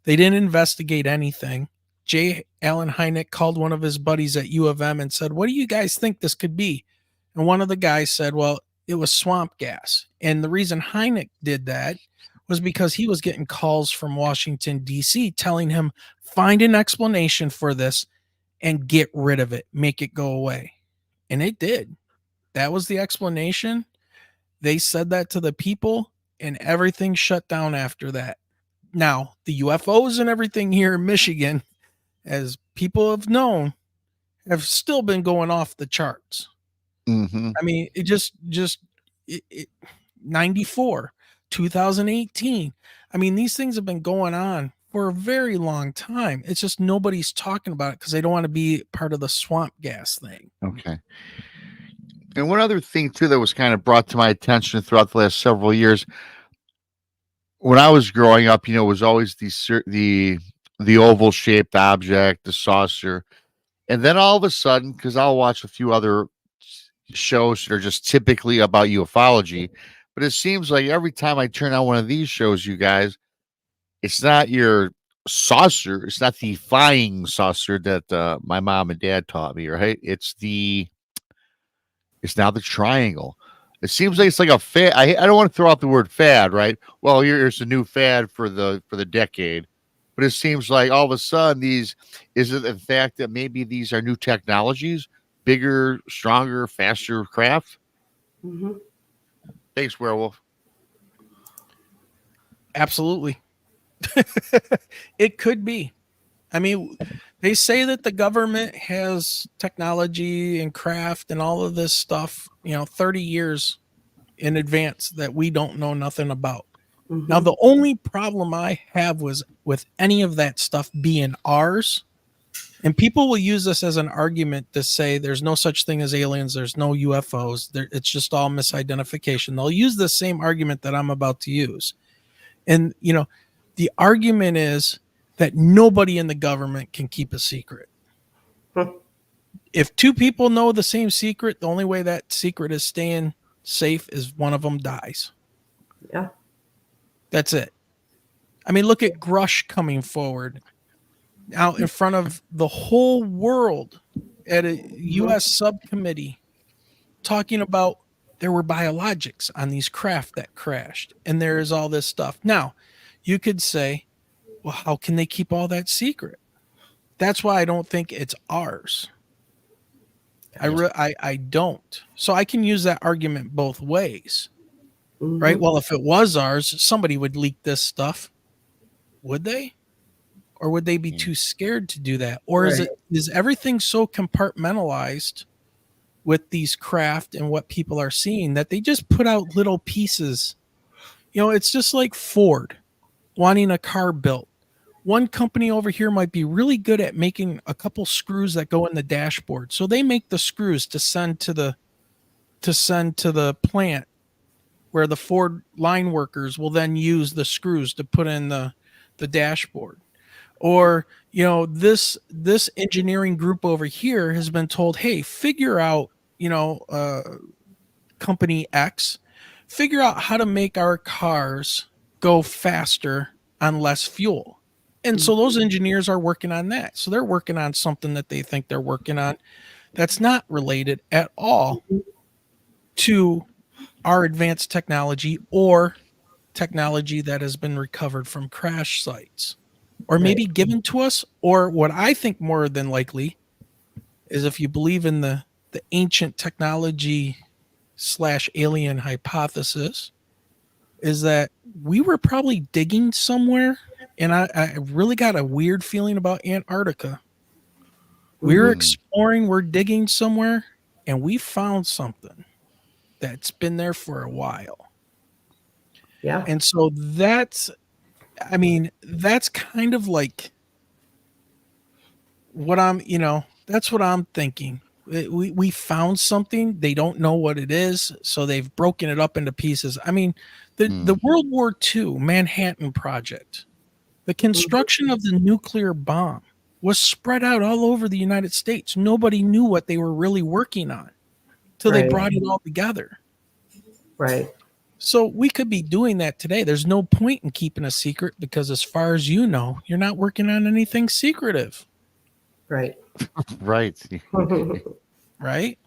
They didn't investigate anything. J. Allen Hynek called one of his buddies at U of M and said, "What do you guys think this could be?" And one of the guys said, "Well, it was swamp gas." And the reason Hynek did that was because he was getting calls from Washington, D.C., telling him, find an explanation for this and get rid of it, make it go away. And it did. That was the explanation. They said that to the people, and everything shut down after that. Now, the UFOs and everything here in Michigan, as people have known, have still been going off the charts. Mm-hmm. I mean, it 94, 2018. I mean, these things have been going on for a very long time. It's just nobody's talking about it because they don't want to be part of the swamp gas thing. Okay. And one other thing too that was kind of brought to my attention throughout the last several years, when I was growing up, was always the oval shaped object, the saucer, and then all of a sudden, because I'll watch a few other shows that are just typically about ufology, but it seems like every time I turn on one of these shows, you guys, it's not your saucer, it's not the flying saucer that my mom and dad taught me, right? It's now the triangle. It seems like it's like a fad. I don't want to throw out the word fad, right? Well, here's a new fad for the decade, but it seems like all of a sudden is it the fact that maybe these are new technologies bigger, stronger, faster craft? Hmm. Thanks, Werewolf. Absolutely. It could be. I mean, they say that the government has technology and craft and all of this stuff, 30 years in advance that we don't know nothing about. Hmm. Now, the only problem I have was with any of that stuff being ours. And people will use this as an argument to say there's no such thing as aliens, there's no UFOs, it's just all misidentification. They'll use the same argument that I'm about to use. And, the argument is that nobody in the government can keep a secret. If two people know the same secret, the only way that secret is staying safe is one of them dies. Yeah. That's it. I mean, look at Grush coming forward out in front of the whole world at a U.S. subcommittee talking about there were biologics on these craft that crashed and there is all this stuff. Now, you could say, well, how can they keep all that secret? That's why I don't think it's ours. I don't. So I can use that argument both ways, right? Well, if it was ours, somebody would leak this stuff. Would they? Or would they be too scared to do that? Or is everything so compartmentalized with these craft and what people are seeing that they just put out little pieces? It's just like Ford wanting a car built. One company over here might be really good at making a couple screws that go in the dashboard. So they make the screws to send to the plant where the Ford line workers will then use the screws to put in the dashboard. Or, this engineering group over here has been told, hey, figure out, company X, figure out how to make our cars go faster on less fuel. And so those engineers are working on that. So they're working on something that they think they're working on that's not related at all to our advanced technology or technology that has been recovered from crash sites or maybe given to us. Or what I think more than likely is, if you believe in the ancient technology / alien hypothesis, is that we were probably digging somewhere. And I really got a weird feeling about Antarctica. We're exploring, we're digging somewhere, and we found something that's been there for a while. Yeah. And so that's kind of like what that's what I'm thinking. We found something. They don't know what it is, so they've broken it up into pieces. I mean, the World War II Manhattan Project, the construction of the nuclear bomb was spread out all over the United States. Nobody knew what they were really working on till they brought it all together. Right. So we could be doing that today. There's no point in keeping a secret because, as far as you know, you're not working on anything secretive. Right. Right. Right?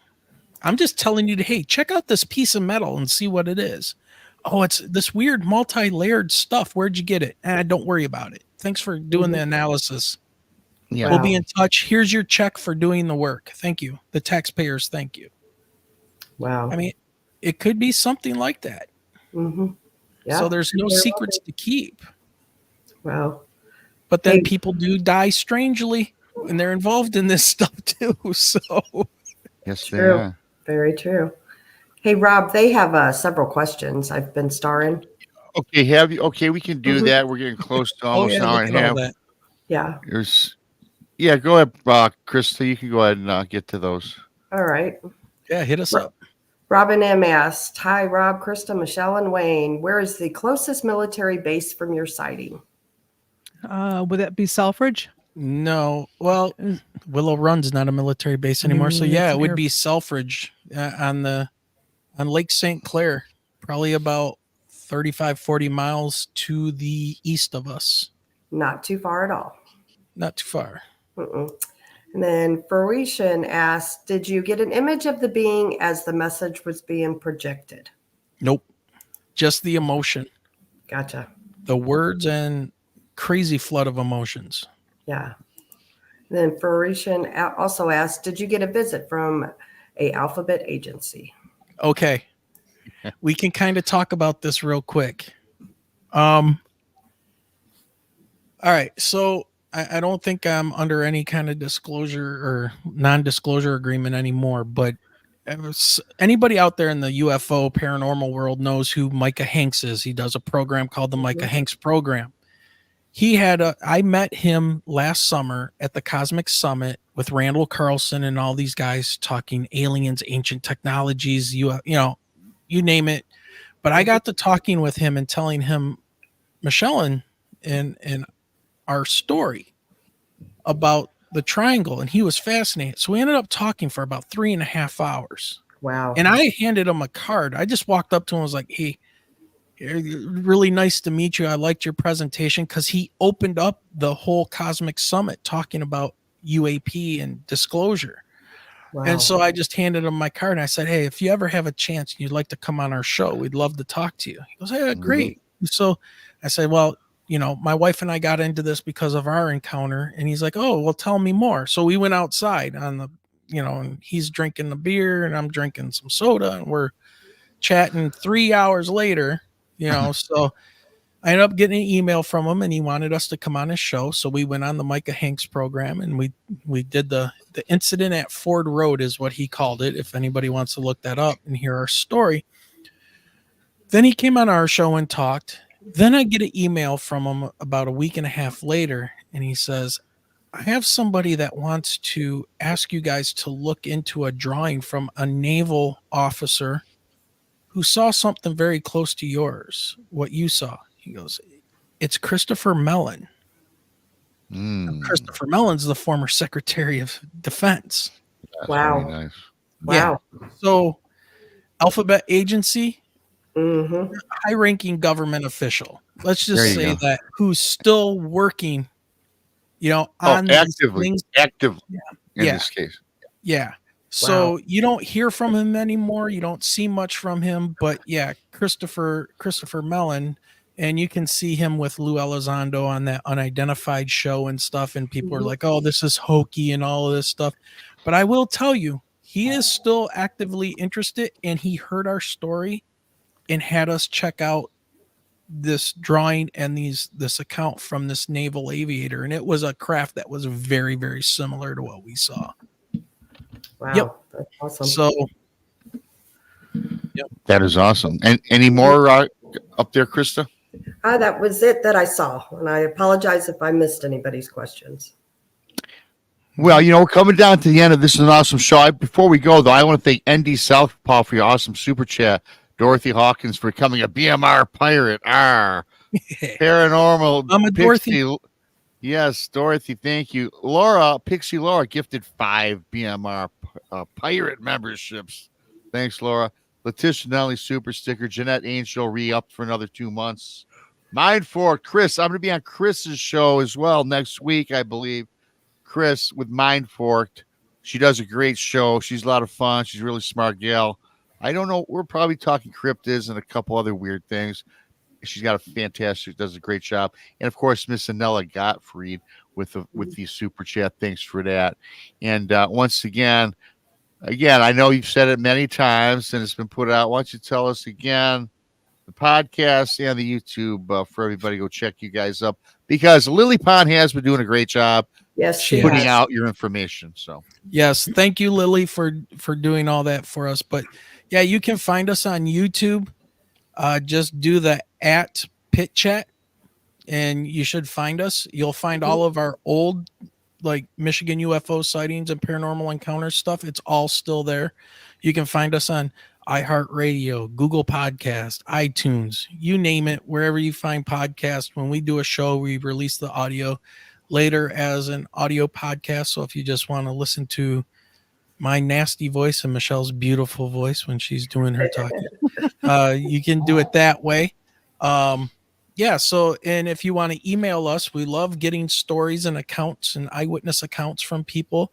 I'm just telling you to, hey, check out this piece of metal and see what it is. Oh, it's this weird multi-layered stuff. Where'd you get it? Don't worry about it. Thanks for doing the analysis. Yeah. We'll be in touch. Here's your check for doing the work. Thank you. The taxpayers, thank you. Wow. I mean, it could be something like that. Yeah. So there's no secrets to keep. Wow. But then people do die strangely, and they're involved in this stuff too. So Yes, true. they are. Very true. Hey, Rob, they have several questions I've been starring. Okay, have you? Okay, we can do that. We're getting close to almost an hour and a half. Yeah. Go ahead, Krista. You can go ahead and get to those. All right. Yeah, hit us up. Robin M. asked, hi, Rob, Krista, Michelle, and Wayne. Where is the closest military base from your sighting? Would that be Selfridge? No. Well, Willow Run's not a military base anymore. So yeah, it would be Selfridge on Lake St. Clair, probably about 35, 40 miles to the east of us. Not too far at all. Not too far. And then Fruition asked, did you get an image of the being as the message was being projected? Nope. Just the emotion. Gotcha. The words and crazy flood of emotions. Yeah. Then Farishan also asked, did you get a visit from a alphabet agency? Okay. We can kind of talk about this real quick. All right. So I don't think I'm under any kind of disclosure or non-disclosure agreement anymore, but anybody out there in the UFO paranormal world knows who Micah Hanks is. He does a program called the Micah Hanks program. I met him last summer at the Cosmic Summit with Randall Carlson and all these guys talking aliens, ancient technologies, you name it. But I got to talking with him and telling him Michelle and our story about the triangle, and he was fascinated. So we ended up talking for about 3.5 hours. Wow. And I handed him a card. I just walked up to him and was like, hey, really nice to meet you. I liked your presentation, because he opened up the whole Cosmic Summit talking about UAP and disclosure. Wow. And so I just handed him my card and I said, hey, if you ever have a chance and you'd like to come on our show, we'd love to talk to you. He goes, hey, great. So I said, well, my wife and I got into this because of our encounter. And he's like, oh, well, tell me more. So we went outside on the, and he's drinking the beer and I'm drinking some soda and we're chatting 3 hours later, so I ended up getting an email from him and he wanted us to come on his show. So we went on the Micah Hanks program and we did the incident at Ford Road is what he called it. If anybody wants to look that up and hear our story. Then he came on our show and talked. Then I get an email from him about a week and a half later. And he says, I have somebody that wants to ask you guys to look into a drawing from a naval officer who saw something very close to yours, what you saw. He goes, it's Christopher Mellon. Christopher Mellon's the former Secretary of Defense. That's wow. Really nice. Wow. Yeah. So Alphabet Agency, high-ranking government official. Let's just say that who's still working, on actively in Yeah. this case. Yeah. So you don't hear from him anymore. You don't see much from him, but yeah, Christopher Mellon, and you can see him with Lou Elizondo on that Unidentified show and stuff. And people are like, oh, this is hokey and all of this stuff. But I will tell you, he is still actively interested, and he heard our story and had us check out this drawing and this account from this naval aviator. And it was a craft that was very, very similar to what we saw. Wow. Yep. That's awesome. So, That is awesome. And any more up there, Krista? That was it that I saw. And I apologize if I missed anybody's questions. Well, we're coming down to the end of this. Is an awesome show. Before we go, though, I want to thank ND Southpaw for your awesome super chat. Dorothy Hawkins for becoming a BMR pirate. Paranormal. I'm a Dorothy. Yes, Dorothy, thank you. Pixie Laura gifted 5 BMR pirate memberships. Thanks, Laura. Letitia Nelly, super sticker. Jeanette Angel re-upped for another 2 months. Mindfork, Chris. I'm going to be on Chris's show as well next week, I believe. Chris with Mindforked. She does a great show. She's a lot of fun. She's a really smart gal. I don't know. We're probably talking cryptids and a couple other weird things. She's got does a great job. And of course, Miss Anella Gottfried with the super chat. Thanks for that. And once again, I know you've said it many times and it's been put out. Why don't you tell us again, the podcast and the YouTube for everybody to go check you guys up, because Lily Pond has been doing a great job. Yes, she putting has. out your information. So yes, thank you, Lily, for doing all that for us. But yeah, you can find us on YouTube. Just do the @Pit Chat and you should find us. You'll find all of our old Michigan UFO sightings and paranormal encounters stuff. It's all still there. You can find us on iHeartRadio, Google Podcast, iTunes, you name it, wherever you find podcasts. When we do a show, we release the audio later as an audio podcast. So if you just want to listen to my nasty voice and Michelle's beautiful voice when she's doing her talking, you can do it that way. So, and if you want to email us, we love getting stories and accounts and eyewitness accounts from people.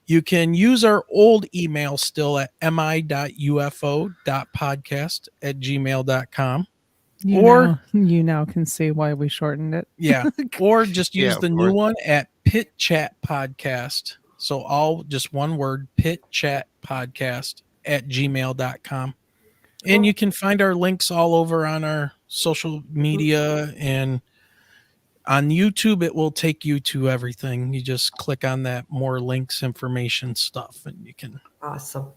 You can use our old email still at mi.ufo.podcast@gmail.com. You now can see why we shortened it. Yeah. Or just use the new one at Pit Chat Podcast. So all just one word, Pit Chat Podcast @gmail.com. And you can find our links all over on our social media, and on YouTube, it will take you to everything. You just click on that more links, information stuff, and you can. Awesome.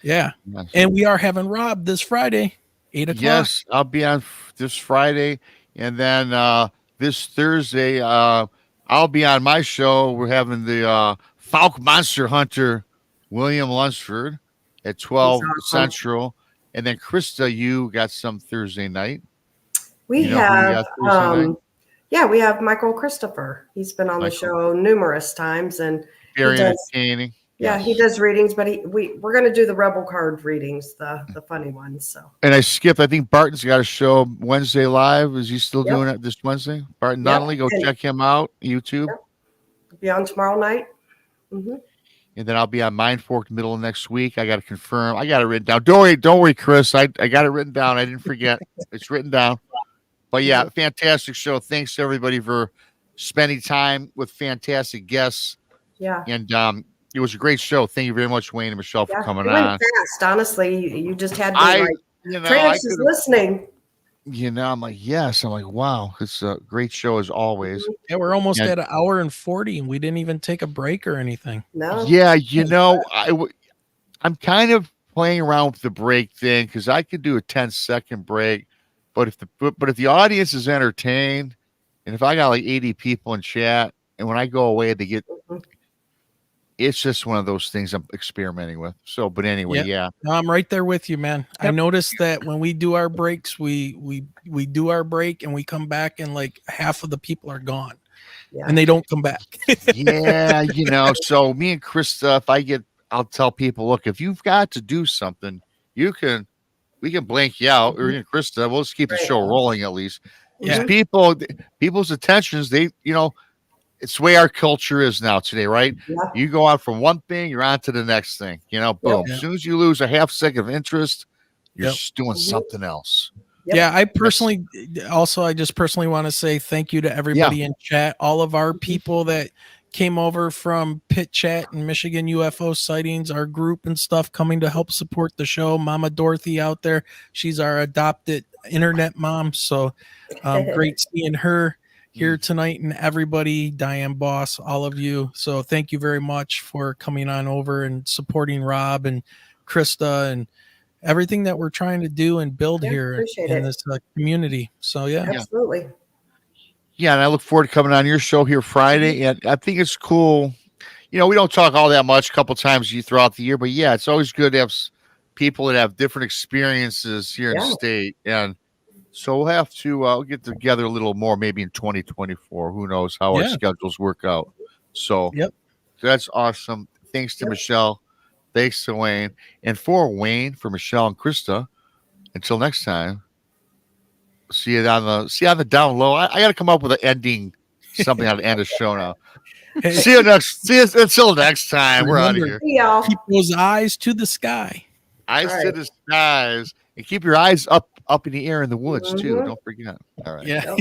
Yeah. Yes. And we are having Rob this Friday, 8 o'clock. Yes, I'll be on this Friday, and then this Thursday, I'll be on my show. We're having the Falk Monster Hunter, William Lunsford, at 12 awesome. Central, and then Krista, you got some Thursday night. We You know who you have, got Thursday night? yeah, we have Michael Christopher. He's been on the show numerous times, and Very he does, entertaining. yeah, Yes. he does readings, but we're going to do the Rebel card readings, the funny ones. So. And I skipped. I think Barton's got a show Wednesday live. Is he still Yep. doing it this Wednesday? Barton Yep. Donnelly, go And- check him out. YouTube. Yep. Be on tomorrow night. Mm-hmm. And then I'll be on Mind Fork middle of next week. I got to confirm. I got it written down. Don't worry, Chris. I got it written down. I didn't forget. It's written down. But yeah, fantastic show. Thanks to everybody for spending time with fantastic guests. Yeah. And it was a great show. Thank you very much, Wayne and Michelle, for coming it went on. fast. Honestly, you just had to Travis is listening. I'm like, yes. I'm like, wow, it's a great show as always. Yeah, we're almost at 1:40, and we didn't even take a break or anything. No. Yeah, I'm kind of playing around with the break thing because I could do a 10-second break, but if the audience is entertained, and if I got like 80 people in chat, and when I go away, they get. It's just one of those things I'm experimenting with. So, but anyway, yeah. No, I'm right there with you, man. Yep. I noticed that when we do our breaks, we do our break and we come back and like half of the people are gone, and they don't come back. Yeah, so me and Krista, I'll tell people, look, if you've got to do something, we can blank you out, or even Krista, we'll just keep the show rolling at least. Because people's attentions, it's the way our culture is now today, right? Yeah. You go on from one thing, you're on to the next thing. Boom. Yeah. As soon as you lose a half second of interest, you're just doing something else. Yep. Yeah, I just personally want to say thank you to everybody in chat, all of our people that came over from Pit Chat and Michigan UFO Sightings, our group and stuff, coming to help support the show. Mama Dorothy out there, she's our adopted internet mom, so great seeing her here tonight, and everybody, Diane Boss, all of you. So thank you very much for coming on over and supporting Rob and Krista and everything that we're trying to do and build here in this community. So absolutely. Yeah, and I look forward to coming on your show here Friday. And I think it's cool. We don't talk all that much, a couple times throughout the year, but yeah, it's always good to have people that have different experiences here in the state. And so we'll have to get together a little more, maybe in 2024. Who knows how our schedules work out. So that's awesome. Thanks to Michelle. Thanks to Wayne. And for Michelle and Krista, until next time, see you on the down low. I got to come up with an ending, something on the end of the show now. See you until next time. We're out of here. Keep those eyes to the sky. Eyes to the skies. And keep your eyes up in the air in the woods, too. Don't forget. All right. Yeah.